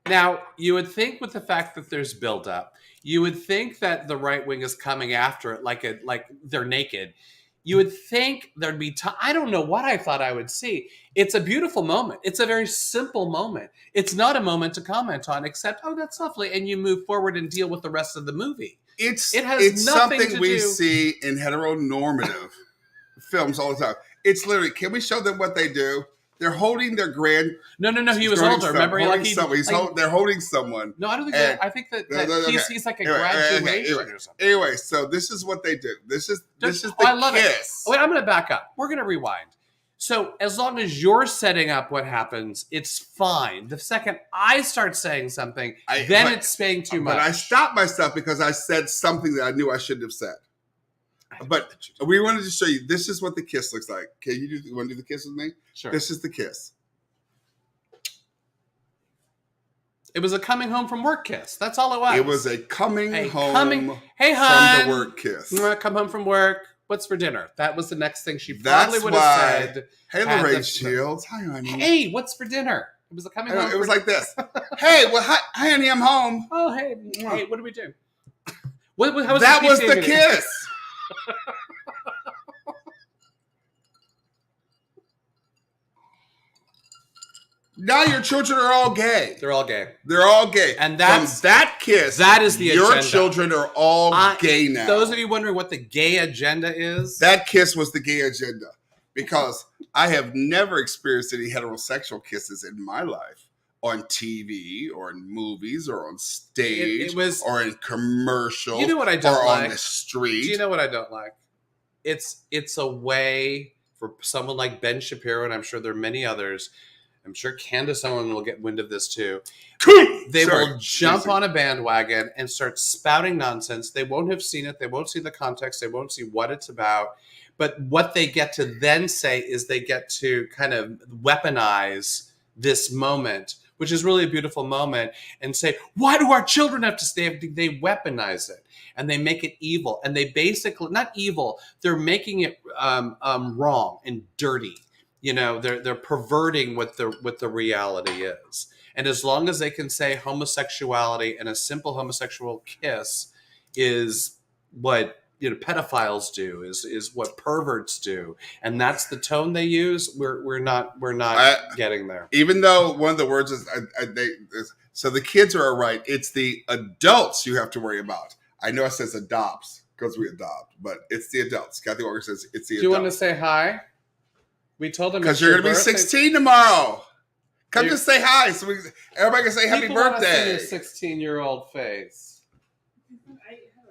Now, you would think with the fact that there's buildup, you would think that the right wing is coming after it like they're naked. You would think there'd be time. I don't know what I thought I would see. It's a beautiful moment. It's a very simple moment. It's not a moment to comment on except, oh, that's lovely. And you move forward and deal with the rest of the movie. It's nothing something to we do. see in heteronormative films all the time. It's literally, can we show them what they do? They're holding their grand. No. He was older. Remember, they're holding someone. No, I don't think. I think that he's like a graduation or something. Anyway, so this is what they do. This is the I love kiss. It. Wait, I'm going to back up. We're going to rewind. So as long as you're setting up what happens, it's fine. The second I start saying something, it's saying too much. But I stopped myself because I said something that I knew I shouldn't have said. But we wanted to show you, this is what the kiss looks like. Okay, you want to do the kiss with me? Sure. This is the kiss. It was a coming home from work kiss. That's all it was. It was a coming home hey, from hon, the work kiss. Come home from work. What's for dinner? That was the next thing she probably would have said. Hey, Lorraine Shields. Hi, honey. Hey, what's for dinner? It was a coming home. It was like this. Hey, well, hi, honey, I'm home. Oh, hey, what do we do? How was that was the kiss. Now your children are all gay. They're all gay. They're all gay. And that's from that kiss. That is the your agenda. Children are all gay now. Those of you wondering what the gay agenda is, that kiss was the gay agenda. Because I have never experienced any heterosexual kisses in my life. On TV or in movies or on stage or in commercials. You know what I don't or like? On the street. Do you know what I don't like? It's a way for someone like Ben Shapiro, and I'm sure there are many others. I'm sure Candace Owen will get wind of this too. They will jump on a bandwagon and start spouting nonsense. They won't have seen it. They won't see the context. They won't see what it's about. But what they get to then say is they get to kind of weaponize this moment, which is really a beautiful moment, and say, why do our children have to stay? They weaponize it and they make it evil. And they basically, not evil, they're making it wrong and dirty. You know, they're perverting what the reality is. And as long as they can say homosexuality and a simple homosexual kiss is what pedophiles do, is what perverts do, and that's the tone they use, we're not getting there. Even though one of the words is so the kids are all right. It's the adults you have to worry about. I know it says adopts because we adopt, but it's the adults. Kathy Walker says it's the adults. Do you want to say hi? We told him because you're going to be 16 tomorrow. Come just say hi so everybody can say happy People want to birthday. see your 16-year-old face.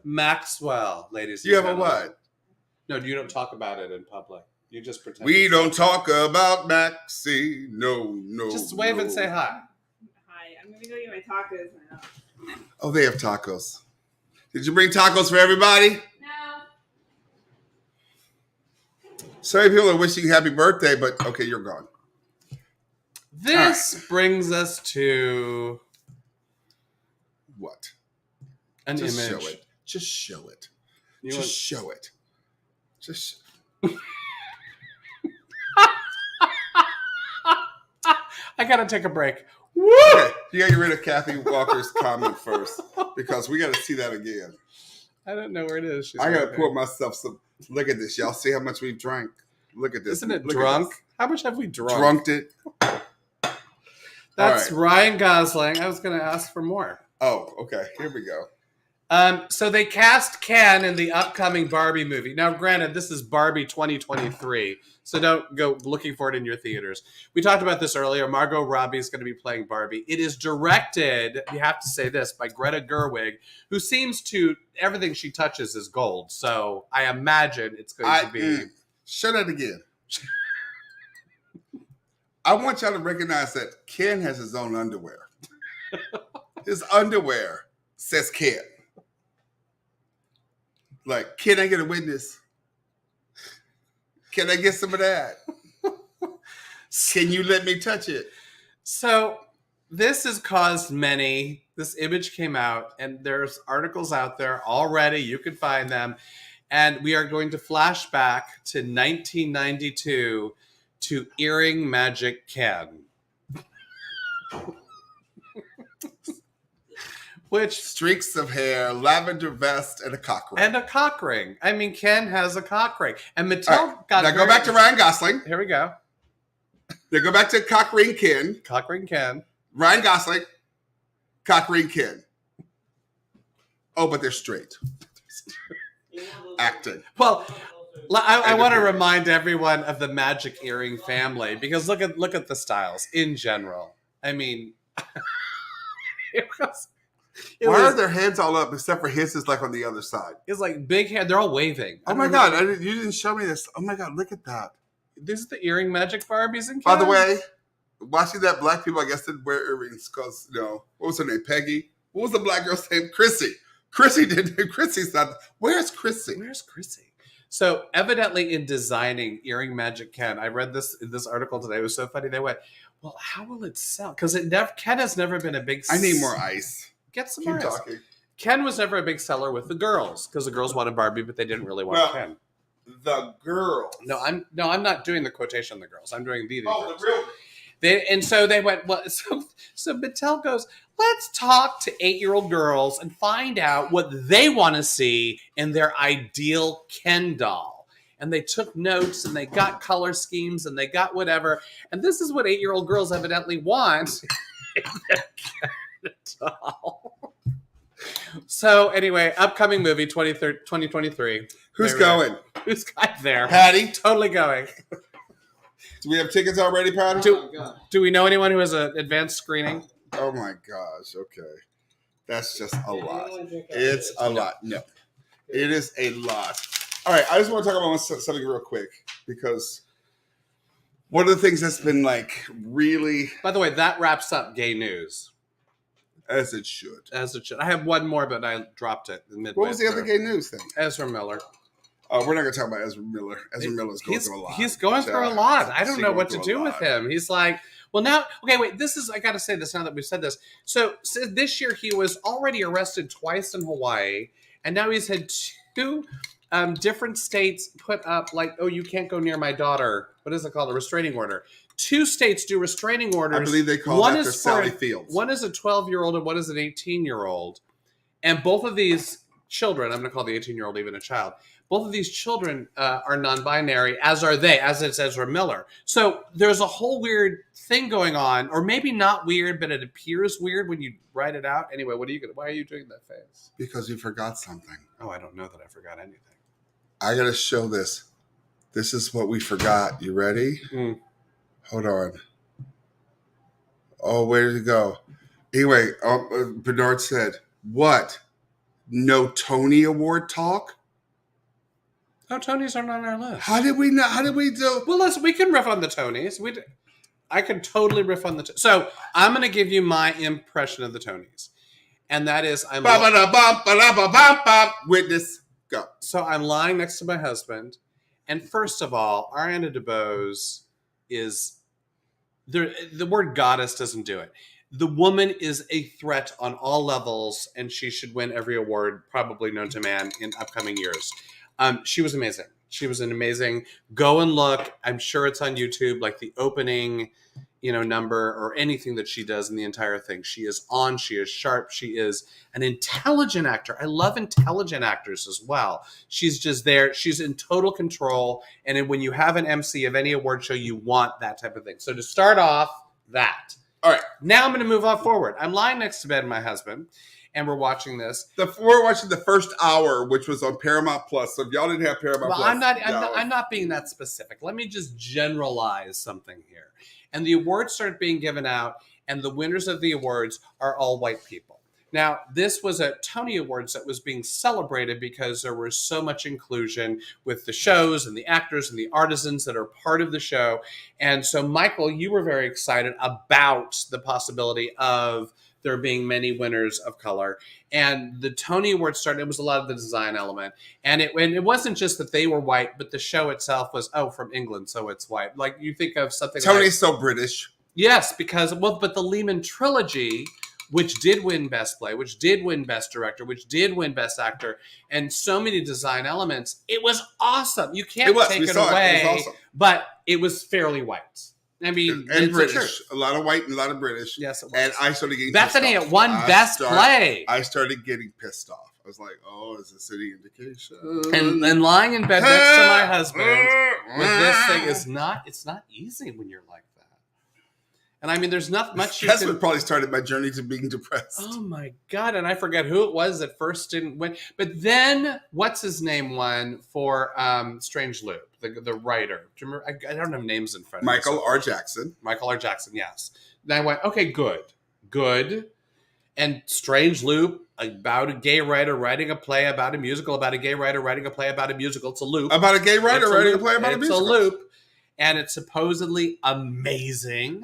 Maxwell, ladies and You have a gentlemen. what? No, you don't talk about it in public. You just pretend. We it's don't something. talk about Maxie. No. Just wave and say hi. Hi, I'm gonna go get my tacos now. Oh, they have tacos. Did you bring tacos for everybody? No. Sorry, people are wishing you happy birthday, but okay, you're gone. This brings us to What? an Just image. show it. Just show it. You Just want- show it. Just. I gotta take a break. Woo! Okay, you gotta get rid of Kathy Walker's comment first because we gotta see that again. I don't know where it is. She's I gotta right pour there. myself some. Look at this, y'all. See how much we've drank. Look at this. Isn't it Look at drunk? this. How much have we drunk? Drunked it. That's All Ryan Gosling. I was gonna ask for more. Oh, okay. Here we go. So they cast Ken in the upcoming Barbie movie. Now, granted, this is Barbie 2023, so don't go looking for it in your theaters. We talked about this earlier. Margot Robbie is going to be playing Barbie. It is directed, you have to say this, by Greta Gerwig, who seems to, everything she touches is gold. So I imagine it's going to be... Show that again. I want y'all to recognize that Ken has his own underwear. His underwear says Ken. Like, can I get a witness? Can I get some of that? Can you let me touch it? So this has caused many. This image came out, and there's articles out there already. You can find them. And we are going to flash back to 1992 to Earring Magic Ken. Which Streaks of hair, lavender vest, and a cock ring. and a cock ring. I mean, Ken has a cock ring. And Mattel All right, got now go back to Ryan Gosling. Here we go. Now go back to cock ring Ken. Cock ring Ken. Ryan Gosling, cock ring Ken. Oh, but they're straight. Acting. Well, I want to agree. remind everyone of the Magic Earring family because look at the styles in general. I mean, it was Why are their heads all up except for his is like on the other side? it's like big hair. They're all waving. Oh my God, you didn't show me this. Oh my God, look at that. These are the earring magic Barbies and By the Kens. way, watching that black people, I guess, didn't wear earrings because, what was her name? Peggy? What was the black girl's name? Chrissy. Chrissy didn't. Chrissy's not. Where's Chrissy? Where's Chrissy? So evidently in designing Earring Magic Ken, I read this in this article today. It was so funny. They went, well, how will it sell? Because Ken has never been a big... I need more ice. Get some Keep more ice. talking. Ken was never a big seller with the girls because the girls wanted Barbie, but they didn't really want Well, Ken. The girl. No, I'm not doing the quotation the girls. I'm doing the Oh, girls. the real. And so they went, well, so Mattel goes, let's talk to 8-year-old girls and find out what they want to see in their ideal Ken doll. And they took notes and they got color schemes and they got whatever. And this is what 8-year-old girls evidently want in their Ken doll. So anyway, upcoming movie 2023. Who's There we going? go. Who's got there? Patty. Totally going. Do we have tickets already, Patty? Do we know anyone who has an advanced screening? Oh my gosh. Okay. That's just a lot. It's a lot. No, it is a lot. All right. I just want to talk about something real quick because one of the things that's been like really, By the way, that wraps up gay news. as it should. As it should. I have one more, but I dropped it in midway. What was the other through. gay news thing? Ezra Miller. Oh, we're not going to talk about Ezra Miller. Ezra Miller's going through a lot. He's going through a lot. I don't know what to do with him. He's like, well, now, okay, wait, I got to say this now that we've said this. So this year he was already arrested twice in Hawaii, and now he's had two different states put up, like, oh, you can't go near my daughter. What is it called? A restraining order. 2 states do restraining orders. I believe they call that for Sally Fields. One is a 12-year-old and one is an 18-year-old. And both of these children, I'm going to call the 18-year-old even a child, both of these children are non-binary, as are they, as is Ezra Miller. So there's a whole weird thing going on, or maybe not weird, but it appears weird when you write it out. Anyway, why are you doing that face? Because you forgot something. Oh, I don't know that I forgot anything. I got to show this. This is what we forgot. You ready? Mm. Hold on. Oh, where did it go? Anyway, Bernard said, "What? No Tony Award talk? No, Tonys aren't on our list. How did we not? How did we do?" Well, listen, we can riff on the Tonys. I can totally riff on the. So I'm going to give you my impression of the Tonys, and that is Witness, go. So I'm lying next to my husband, and first of all, Ariana DeBose is the word goddess doesn't do it. The woman is a threat on all levels, and she should win every award probably known to man in upcoming years. She was amazing. She was an amazing. Go and look. I'm sure it's on YouTube, like the opening, number or anything that she does in the entire thing. She is on. She is sharp. She is an intelligent actor. I love intelligent actors as well. She's just there. She's in total control. And when you have an MC of any award show, you want that type of thing. So to start off, that. All right. Now I'm going to move on forward. I'm lying next to bed with my husband, and we're watching this. We're watching the first hour, which was on Paramount Plus. So if y'all didn't have Paramount Plus, I'm not being that specific. Let me just generalize something here. And the awards start being given out, and the winners of the awards are all white people. Now, this was a Tony Awards that was being celebrated because there was so much inclusion with the shows and the actors and the artisans that are part of the show. And so, Michael, you were very excited about the possibility of there being many winners of color. And the Tony Awards started, it was a lot of the design element. And it wasn't just that they were white, but the show itself was, from England, so it's white. Like, you think of something Tony's so British. Yes, because, but the Lehman trilogy, which did win Best Play, which did win Best Director, which did win Best Actor, and so many design elements. It was awesome. You can't take it away, it was awesome. But it was fairly white. I mean, and British. A lot of white and a lot of British. Yes, it was. And I started getting Bethany at one Best Play. I started getting pissed off. I was like, is this any indication? And lying in bed next to my husband with this thing it's not easy when you're like that. And I mean, there's not much. That's what probably started my journey to being depressed. Oh my God. And I forget who it was that first didn't win. But then, what's his name won for Strange Loop, the writer. Do you remember? I don't have names in front of me. Michael R. Jackson. Michael R. Jackson, yes. Then I went, okay, good. And Strange Loop, about a gay writer writing a play about a musical, about a gay writer writing a play about a musical. It's a loop. About a gay writer writing a play about a musical. It's a loop. And it's supposedly amazing.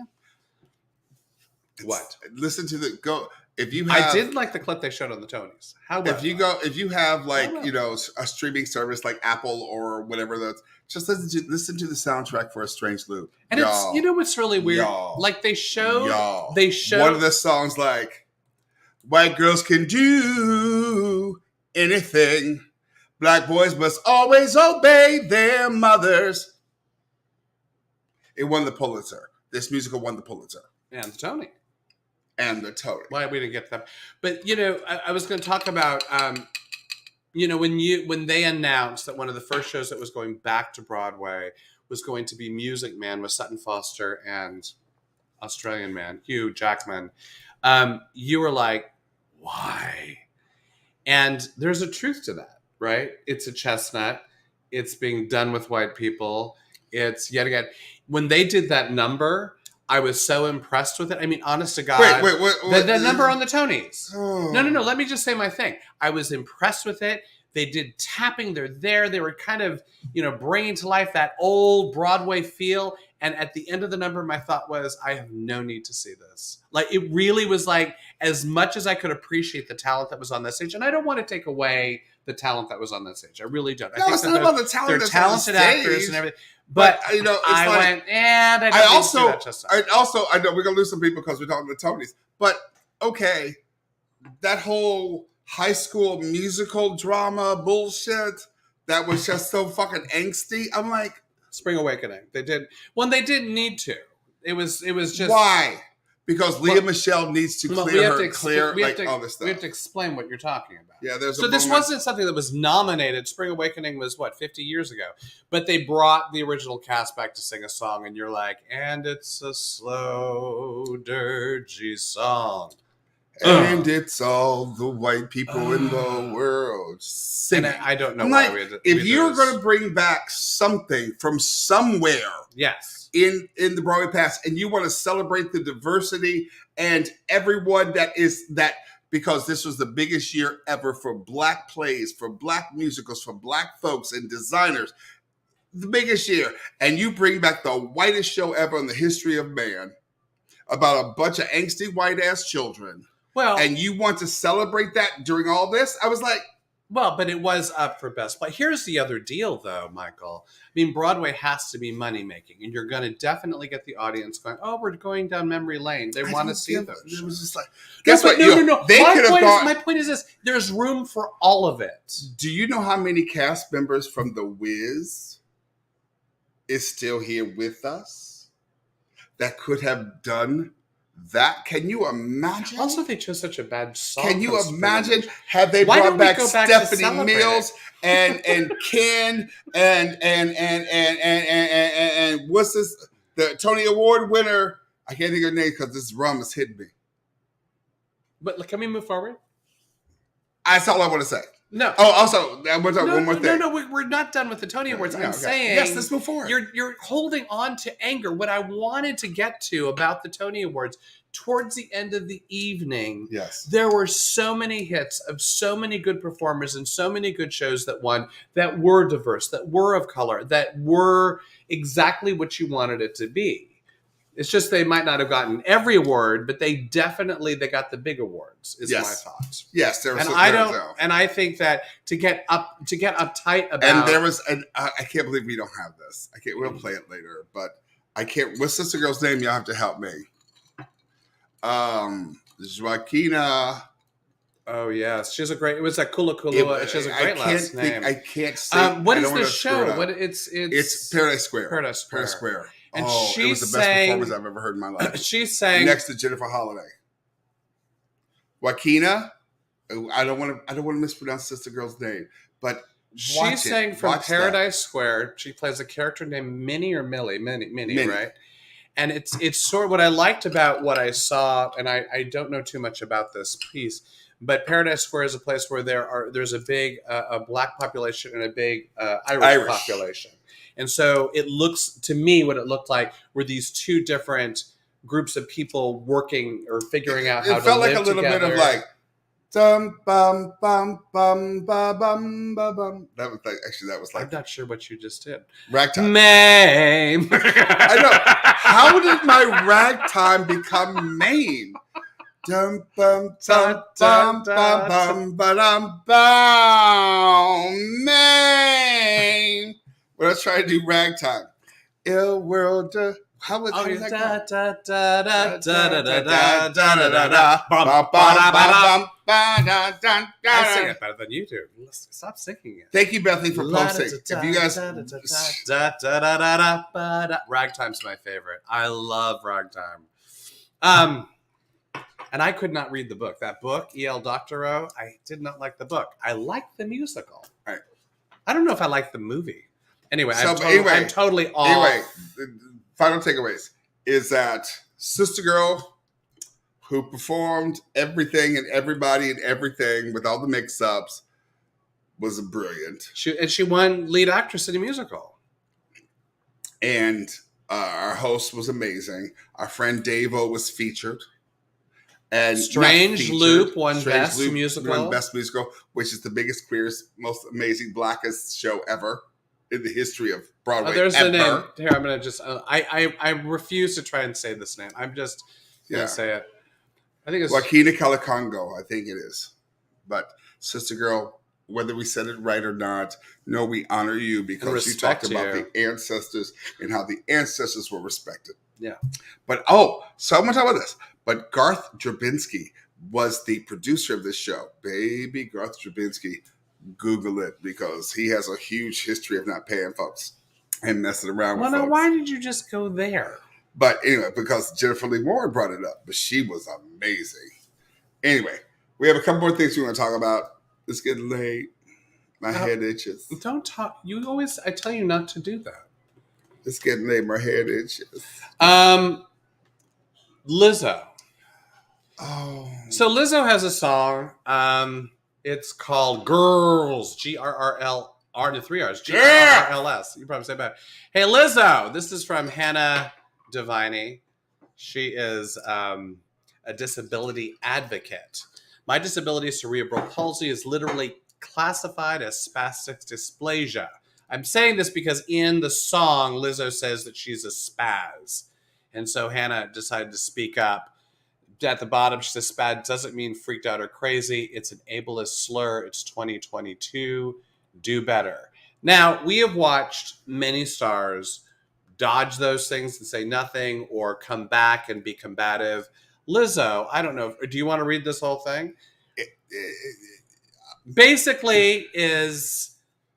What? Listen to the go. If you have, I did like the clip they showed on the Tonys. However, if you have like a streaming service like Apple or whatever, that's just listen to the soundtrack for A Strange Loop. And it's what's really weird. Like they showed one of the songs like white girls can do anything, black boys must always obey their mothers. It won the Pulitzer. This musical won the Pulitzer and the Tony. And the Tony. Why we didn't get that? But I was going to talk about when they announced that one of the first shows that was going back to Broadway was going to be Music Man with Sutton Foster and Australian man Hugh Jackman. You were like, why? And there's a truth to that, right? It's a chestnut. It's being done with white people. It's yet again when they did that number. I was so impressed with it. I mean, honest to God. Wait. The number on the Tonys. Oh. No. Let me just say my thing. I was impressed with it. They did tapping. They're there. They were kind of, bringing to life that old Broadway feel. And at the end of the number, my thought was, I have no need to see this. Like, it really was like, as much as I could appreciate the talent that was on that stage, and I don't want to take away the talent that was on that stage. I really don't. I think it's not about the talent. They're that's talented on the stage. actors and everything. But it's I like, went, and I know we're gonna lose some people because we're talking to Tonys. But okay, that whole high school musical drama bullshit that was just so fucking angsty. I'm like, Spring Awakening. They didn't need to. It was just why? Because Leah Michelle needs to clear all this stuff. We have to explain what you're talking about. Yeah, this wasn't something that was nominated. Spring Awakening was 50 years ago, but they brought the original cast back to sing a song, and you're like, and it's a slow, dirgy song. And it's all the white people in the world singing. And I don't know I'm why like, if you're going to bring back something from somewhere yes, in the Broadway past, and you want to celebrate the diversity and everyone because this was the biggest year ever for Black plays, for Black musicals, for Black folks and designers, the biggest year, and you bring back the whitest show ever in the history of man about a bunch of angsty white ass children. well, And you want to celebrate that during all this? I was like, well, but it was up for best. But here's the other deal, though, Michael. I mean, Broadway has to be money making, and you're going to definitely get the audience going, "Oh, we're going down memory lane. They want to see those." It was just like, Yeah, guess what? No. They could have gone. My point is this: there's room for all of it. Do you know how many cast members from The Wiz is still here with us that could have done that? Can you imagine? Also, they chose such a bad song. Can you for imagine? them. Have they Why brought don't we back go back to Stephanie celebrate Mills and Ken and what's this? The Tony Award winner. I can't think of her name because this rum is hitting me. But can we move forward? That's all I want to say. No. Oh, also, I want to talk one more thing. No, we're not done with the Tony Awards. No, I'm okay. saying Yes, let's move forward. You're holding on to anger. What I wanted to get to about the Tony Awards, towards the end of the evening, Yes. there were so many hits of so many good performers and so many good shows that won, that were diverse, that were of color, that were exactly what you wanted it to be. It's just they might not have gotten every award, but they got the big awards. Is Yes. my thought. Yes, there was. And I think that to get uptight about. And there was I can't believe we don't have this. We'll play it later, but I can't. What's Sister Girl's name? Y'all have to help me. Joaquina. Oh yes, she has a great. It was that Kula Kulua. She has a great last name. I can't say. What is the show? What it's Paradise Square. Paradise Square. Paradise Square. And it she was the best sang- performance I've ever heard in my life. She sang Next to Jennifer Holliday. Joaquina. I don't want to mispronounce Sister Girl's name, but She sang from Watch Paradise Square. She plays a character named Minnie or Millie. Minnie, right? And it's sort of what I liked about what I saw, and I don't know too much about this piece, but Paradise Square is a place where there's a big a Black population and a big Irish population. And so it looks to me, what it looked like were these two different groups of people working or figuring out how to live together. It felt like a little bit of like dum bum bum bum ba bum ba bum. That was like I'm not sure what you just did. ragtime. Mame. I know. How did my ragtime become Maine? Dum bum bum bum bum bum ba dum bum Maine. When I was trying to do ragtime, ill world. How was that? I sing it better than you do. Stop singing it. Thank you, Bethany, for posting. If you guys, Ragtime's my favorite. I love ragtime. And I could not read the book. That book, E.L. Doctorow, I did not like the book. I liked the musical. Right. I don't know if I liked the movie. Anyway, I'm totally off. Anyway, final takeaways is that Sister Girl, who performed everything and everybody and everything with all the mix-ups, was brilliant. She won lead actress in a musical. And our host was amazing. Our friend Davo was featured. And Strange Loop won Best Musical. Best Musical, which is the biggest, queerest, most amazing, blackest show ever in the history of Broadway. There's the name. Here, I'm gonna just. I refuse to try and say this name. I'm just gonna say it. I think it's Joaquina Calacongo. I think it is. But Sister Girl, whether we said it right or not, no, we honor you because you talked about the ancestors and how the ancestors were respected. Yeah. But so I'm gonna talk about this. But Garth Drabinsky was the producer of this show. Baby Garth Drabinsky. Google it because he has a huge history of not paying folks and messing around with folks. Why did you just go there? But anyway, because Jennifer Lee Warren brought it up, but she was amazing. Anyway, we have a couple more things we want to talk about. It's getting late. My head itches. Don't talk. I tell you not to do that. It's getting late. My head itches. Lizzo. Oh. So Lizzo has a song. It's called Girls. Grrr, to 3 R's. Grrrs. You probably say bad. Hey, Lizzo. This is from Hannah Deviney. She is a disability advocate. My disability, cerebral palsy, is literally classified as spastic dysplasia. I'm saying this because in the song, Lizzo says that she's a spaz. And so Hannah decided to speak up. At the bottom, she says, spaz doesn't mean freaked out or crazy. It's an ableist slur. It's 2022. Do better. Now, we have watched many stars dodge those things and say nothing or come back and be combative. Lizzo, I don't know. Do you want to read this whole thing? Basically is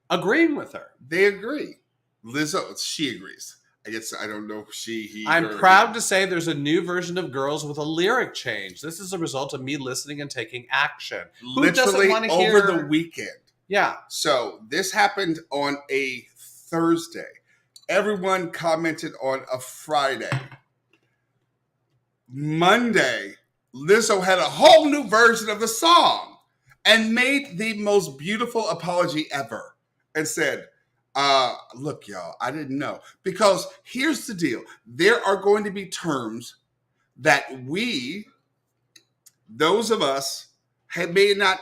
agreeing with her. They agree. Lizzo, she agrees. I guess I don't know if he. I'm proud to say there's a new version of Girls with a lyric change. This is a result of me listening and taking action. Who doesn't want to hear over the weekend? Yeah. So this happened on a Thursday. Everyone commented on a Friday. Monday, Lizzo had a whole new version of the song and made the most beautiful apology ever and said, look, y'all, I didn't know. Because here's the deal. There are going to be terms that those of us may not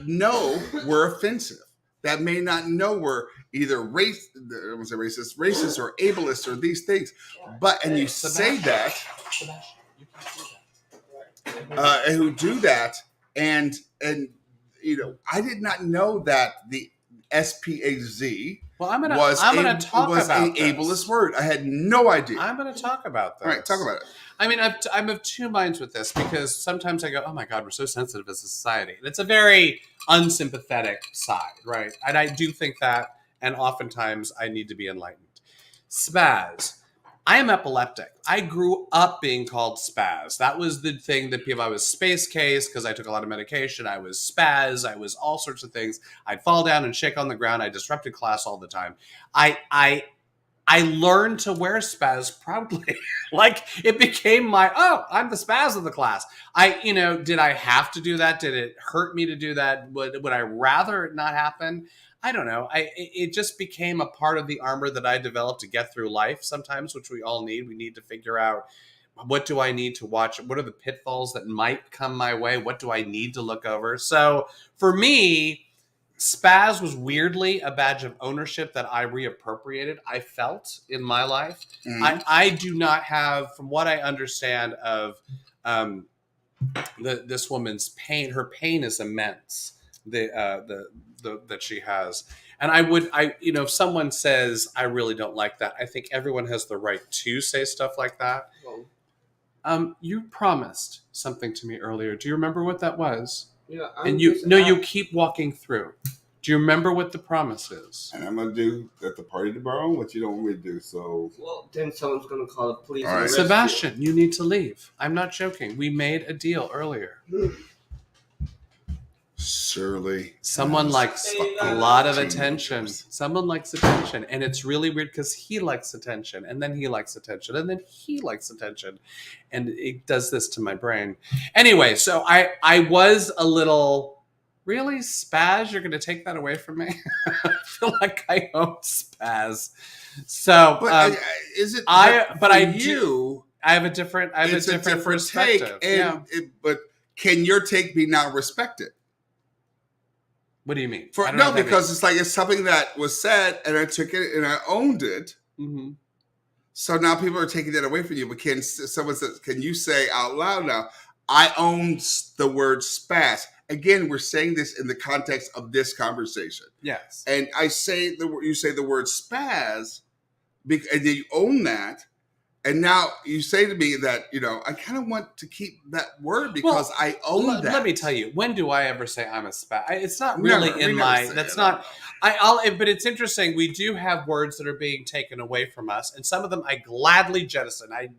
know were offensive, that may not know were either racist or ableist or these things. But, and you say that, and who do that, and you know, I did not know that the SPAZ was an ableist word. I had no idea. I'm going to talk about that. All right, talk about it. I mean, I'm of two minds with this because sometimes I go, oh my God, we're so sensitive as a society. And it's a very unsympathetic side, right? And I do think that, and oftentimes I need to be enlightened. Spaz. I am epileptic. I grew up being called spaz. That was the thing that I was space case because I took a lot of medication. I was spaz. I was all sorts of things. I'd fall down and shake on the ground. I disrupted class all the time. I learned to wear spaz proudly. Like it became I'm the spaz of the class. Did I have to do that? Did it hurt me to do that? Would I rather it not happen? I don't know. It just became a part of the armor that I developed to get through life sometimes, which we all need. We need to figure out, what do I need to watch? What are the pitfalls that might come my way? What do I need to look over? So for me, spaz was weirdly a badge of ownership that I reappropriated. I felt in my life. Mm-hmm. I do not have, from what I understand of this woman's pain, her pain is immense. That she has. And if someone says, I really don't like that, I think everyone has the right to say stuff like that. You promised something to me earlier. Do you remember what that was? Yeah. You keep walking through. Do you remember what the promise is? And I'm going to do at the party tomorrow what you don't want me to do. So, well, then someone's going to call the police. All right. Sebastian, you need to leave. I'm not joking. We made a deal earlier. Surely. Someone likes a lot of attention. Someone likes attention. And it's really weird because he likes attention. And then he likes attention. And then he likes attention. And it does this to my brain. Anyway, so I was a little, really, spaz? You're going to take that away from me? I feel like I own spaz. So, but is it? I have a different perspective. Take, but can your take be now respected? What do you mean? Because it's like it's something that was said, and I took it and I owned it. Mm-hmm. So now people are taking that away from you. But can you say out loud now, I own the word spaz? Again, we're saying this in the context of this conversation. Yes. And you say the word spaz, and then you own that. And now you say to me that, I kind of want to keep that word because I own that. Let me tell you, when do I ever say I'm a spaz? It's not really but it's interesting. We do have words that are being taken away from us. And some of them I gladly jettison. I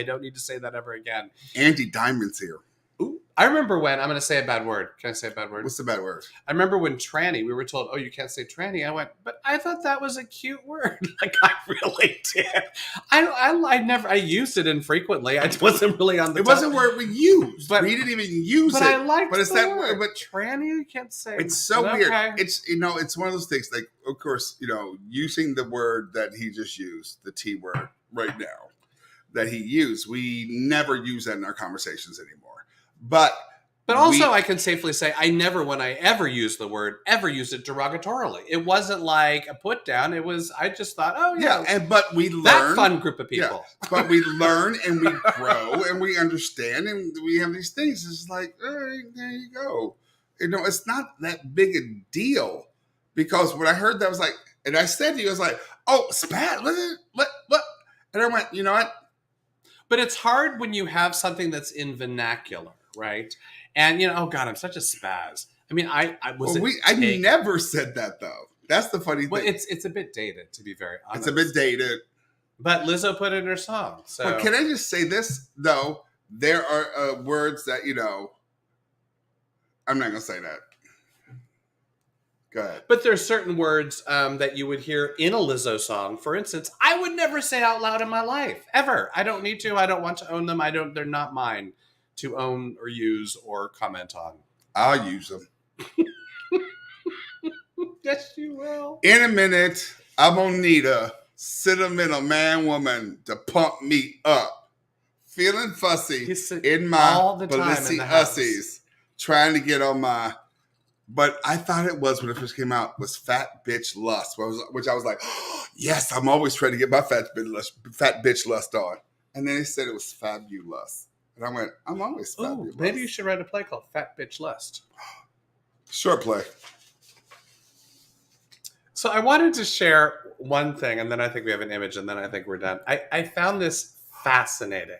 don't need to say that ever again. Andy Diamond's here. Ooh, I remember when, I'm going to say a bad word. Can I say a bad word? What's the bad word? I remember when tranny, we were told, oh, you can't say tranny. I went, but I thought that was a cute word. Like, I really did. I used it infrequently. I wasn't really on the It wasn't a word we used. But we didn't even use but it. I liked but it's the that word. But tranny, you can't say. it's so But weird. okay. It's, it's one of those things, like, of course, using the word that he just used, the T word right now, that he used, we never use that in our conversations anymore. But also, I can safely say I never, when I ever used the word, ever used it derogatorily. It wasn't like a put down. It was, I just thought, oh, yeah. But we learn. That fun group of people. Yeah, but we learn and we grow and we understand and we have these things. It's like, there you go. It's not that big a deal, because when I heard that, I was like, and I said to you, I was like, oh, spat, what? And I went, you know what? But it's hard when you have something that's in vernacular, right? And, oh, God, I'm such a spaz. I mean, I never said that, though. That's the funny thing. Well, it's a bit dated, to be very honest. It's a bit dated. But Lizzo put it in her song. So. But can I just say this, though? There are words that, I'm not going to say that. Go ahead. But there's certain words that you would hear in a Lizzo song. For instance, I would never say out loud in my life, ever. I don't need to. I don't want to own them. They're not mine to own or use or comment on. I'll use them. Yes, you will. In a minute, I'm gonna need a sentimental man woman to pump me up. Feeling fussy in my all the time in the house. Ussies, trying to get on my. But I thought it was, when it first came out, was fat bitch lust, which I was like, oh, yes, I'm always trying to get my fat bitch lust on. And then they said it was fabulous. And I went, I'm always fabulous. Maybe you should write a play called Fat Bitch Lust. Short play. So I wanted to share one thing, and then I think we have an image, and then I think we're done. I found this fascinating.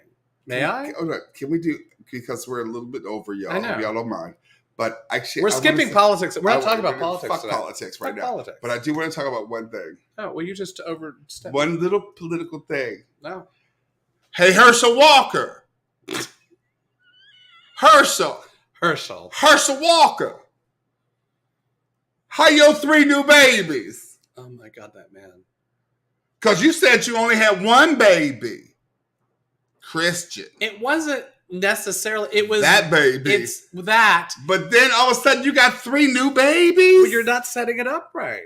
May I? Can we do, because we're a little bit over, y'all. I know. Y'all don't mind. But actually, we're skipping politics. We're not talking about politics. Fuck today. politics right Fuck now. Politics. But I do want to talk about one thing. Oh, well, you just overstepped. One little political thing. No. Hey, Herschel Walker. Herschel Walker. How your 3 new babies? Oh my God, that man. Because you said you only had one baby. Christian. It wasn't necessarily. It was that baby. It's that. But then all of a sudden you got 3 new babies? Well, you're not setting it up right.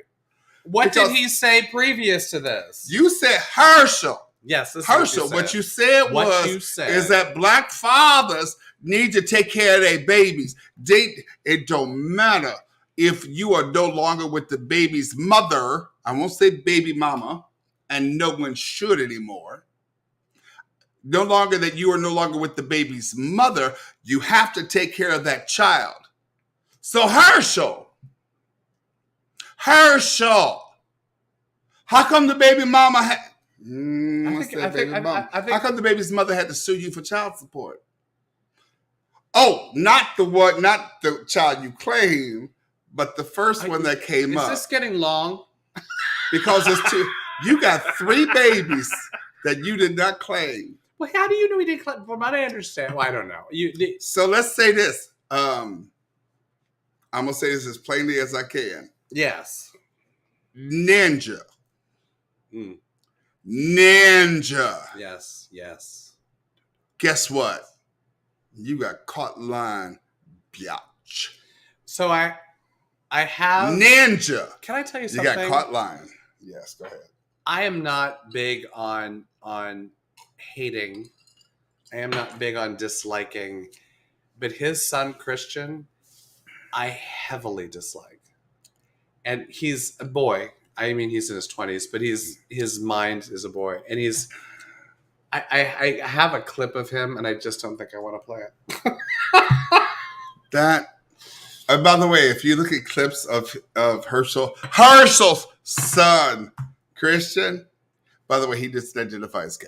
What did he say previous to this? You said Herschel. Yes, this Herschel. is What you said is that black fathers need to take care of their babies. It don't matter if you are no longer with the baby's mother. I won't say baby mama, and no one should anymore. No longer that you are no longer with the baby's mother, you have to take care of that child. So Herschel, how come the baby mama had? How come the baby's mother had to sue you for child support? Oh, not the child you claim, but the first one that came up. Is this getting long? Because it's 2. You got 3 babies that you did not claim. Well, how do you know he didn't claim? From what I understand, well, I don't know. So let's say this. I'm gonna say this as plainly as I can. Yes. Ninja. Mm. Ninja. Yes. Guess what? You got caught lying, biatch. So I have Ninja. Can I tell you something? You got caught lying. Yes, go ahead. I am not big on hating. I am not big on disliking. But his son Christian, I heavily dislike. And he's a boy. I mean, he's in his 20s, but his mind is a boy, and I have a clip of him, and I just don't think I want to play it. By the way, if you look at clips of Herschel's son, Christian, by the way, he doesn't identify as gay.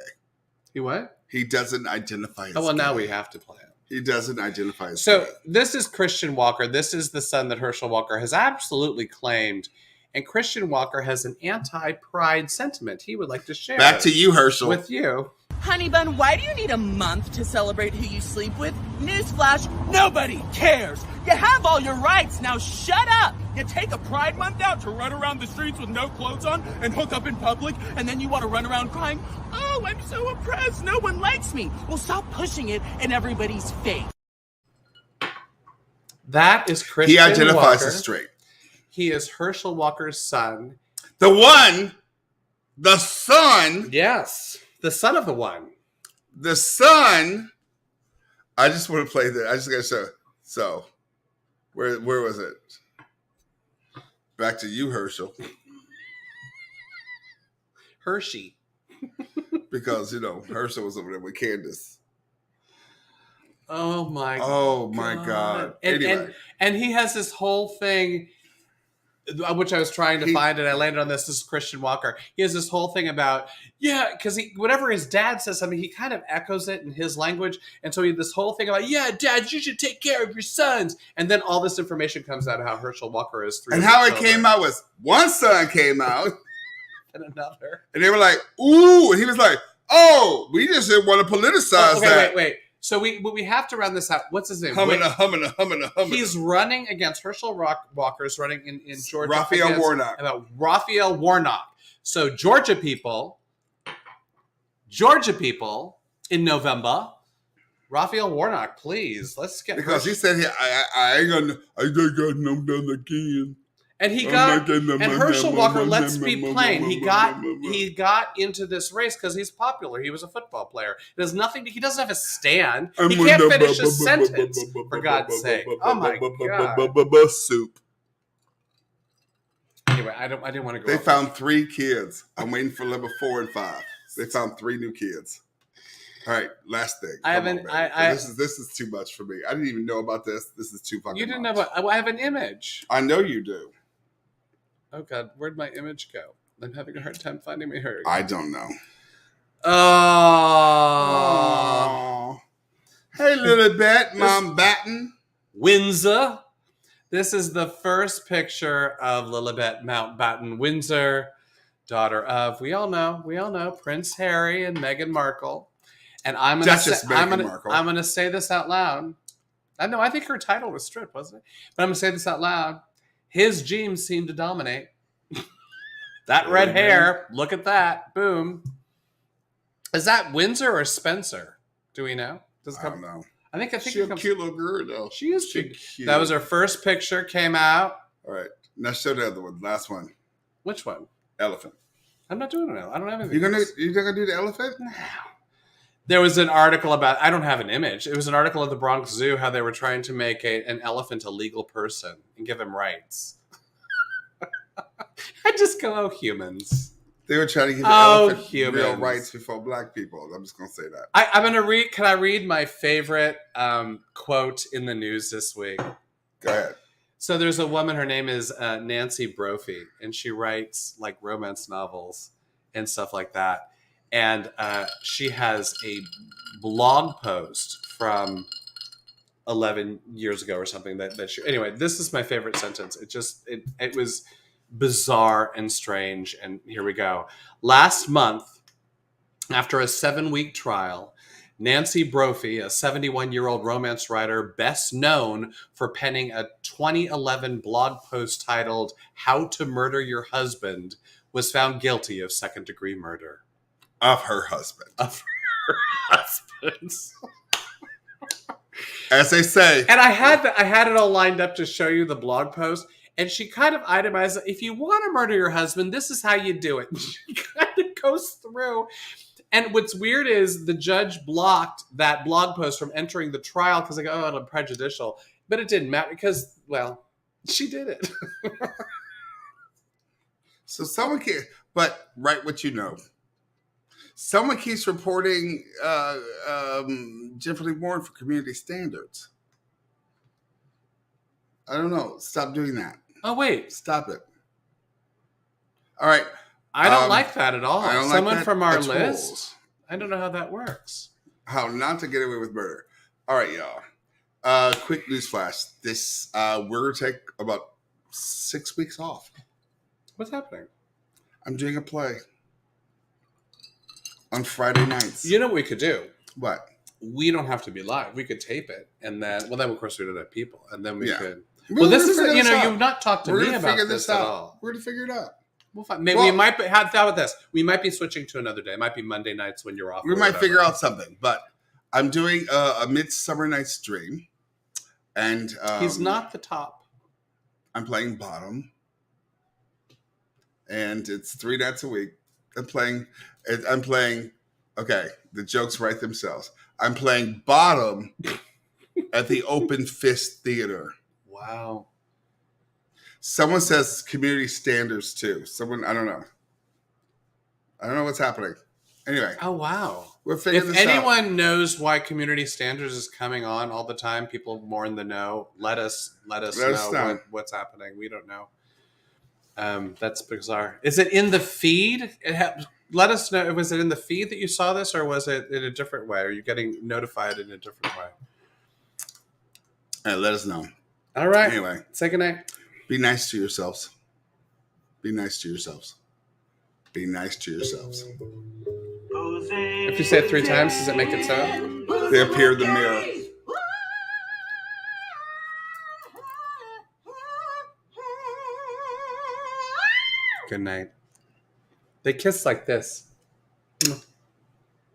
He what? He doesn't identify as gay. Oh, well, now we have to play it. He doesn't identify as So gay. this is Christian Walker. This is the son that Herschel Walker has absolutely claimed. And Christian Walker has an anti-pride sentiment he would like to share. Back to you, Herschel. With you. Honey bun, why do you need a month to celebrate who you sleep with? Newsflash, nobody cares. You have all your rights, now shut up. You take a Pride Month out to run around the streets with no clothes on and hook up in public, and then you want to run around crying, oh, I'm so oppressed, no one likes me. Well, stop pushing it in everybody's face. That is Christian He identifies Walker. as straight. He is Herschel Walker's son. The son. Yes, the son of the one. The son. I just want to play that. I just got to show. So, where was it? Back to you, Herschel. Hershey. Because, Herschel was over there with Candace. Oh my God. Anyway. And he has this whole thing, which I was trying to find, and I landed on this. This is Christian Walker. He has this whole thing about, because whenever his dad says something, he kind of echoes it in his language. And so he had this whole thing about, Dad, you should take care of your sons. And then all this information comes out of how Herschel Walker is 3. And how it came out was one son came out. And another. And they were like, ooh. And he was like, oh, we just didn't want to politicize that. Wait. So we have to round this out. What's his name? Humming. He's running against Herschel Walker's running in Georgia. Raphael Warnock. About Raphael Warnock. So Georgia people in November. Raphael Warnock, please. Let's get because he said I ain't got no done again. And Herschel Walker, let's be plain, he got into this race because he's popular. He was a football player. It has nothing. He doesn't have a stand. He can't finish a sentence. For God's sake! Oh my God! Soup. Anyway, I didn't want to go. They found 3 kids. I'm waiting for number 4 and 5. They found 3 new kids. All right, last thing. This is too much for me. I didn't even know about this. This is too fucking. You didn't much. know about. I have an image. I know you do. Oh God, where'd my image go? I'm having a hard time finding my hair. I don't know. Oh. Hey, little bat, Mom Batten. Windsor. This is the first picture of Lilibet Mountbatten Windsor, daughter of, we all know, Prince Harry and Meghan Markle. And I'm going to say this out loud. I think her title was stripped, wasn't it? But I'm going to say this out loud. His genes seem to dominate. That red hair, look at that. Boom. Is that Windsor or Spencer? Do we know? I don't know. I think she's a cute little girl, though. She is cute. That was her first picture, came out. All right. Now show the other one. Last one. Which one? Elephant. I'm not doing it. I don't have anything. You're gonna do the elephant? No. There was an article about, I don't have an image. It was an article at the Bronx Zoo, how they were trying to make an elephant a legal person and give him rights. I just go, humans. They were trying to give the elephant humans. Real rights before black people. I'm just going to say that. I'm going to read, can I read my favorite quote in the news this week? Go ahead. So there's a woman, her name is Nancy Brophy, and she writes like romance novels and stuff like that. And she has a blog post from 11 years ago or something that she, anyway, this is my favorite sentence. It was bizarre and strange. And here we go. Last month, after a 7-week trial, Nancy Brophy, a 71-year-old romance writer, best known for penning a 2011 blog post titled "How to Murder Your Husband," was found guilty of second-degree murder. Of her husband. Of her husband. As they say. And I had it all lined up to show you the blog post. And she kind of itemized, if you want to murder your husband, this is how you do it. She kind of goes through. And what's weird is the judge blocked that blog post from entering the trial because they go, oh, it's prejudicial. But it didn't matter because, well, she did it. So someone can, but write what you know. Someone keeps reporting Jennifer Lee Warren for community standards. I don't know. Stop doing that. Oh, wait. Stop it. All right. I don't like that at all. Someone like that from our at list? all. I don't know how that works. How not to get away with murder. All right, y'all. Quick news flash. This we're going to take about 6 weeks off. What's happening? I'm doing a play on Friday nights. You know what we could do? What? we don't have to be live. We could tape it, and then of course we don't have people, and then we Yeah. could. We're Well, this gonna is figure you this know out. you've not talked to We're me gonna about figure this this at out. all. We're gonna figure it out. We'll find, maybe Well- we might have that with this. We might be switching to another day. It might be Monday nights when you're off. We or might whatever. figure out something, but I'm doing a Midsummer Night's Dream, and He's not the top. I'm playing bottom, and it's 3 nights a week. I'm playing. Okay, the jokes write themselves. I'm playing bottom at the Open Fist Theater. Wow. Someone says community standards too. Someone, I don't know. I don't know what's happening. Anyway, Oh wow. we're figuring If this out. anyone knows why Community Standards is coming on all the time, people more in the know, let us know what's happening. We don't know. That's bizarre. Is it in the feed? Let us know. Was it in the feed that you saw this, or was it in a different way? Are you getting notified in a different way? All right, let us know. All right. Anyway, Say goodnight. be nice to yourselves. Be nice to yourselves. Be nice to yourselves. If you say it 3 times, does it make it so? They appear in the mirror. Good night. They kiss like this.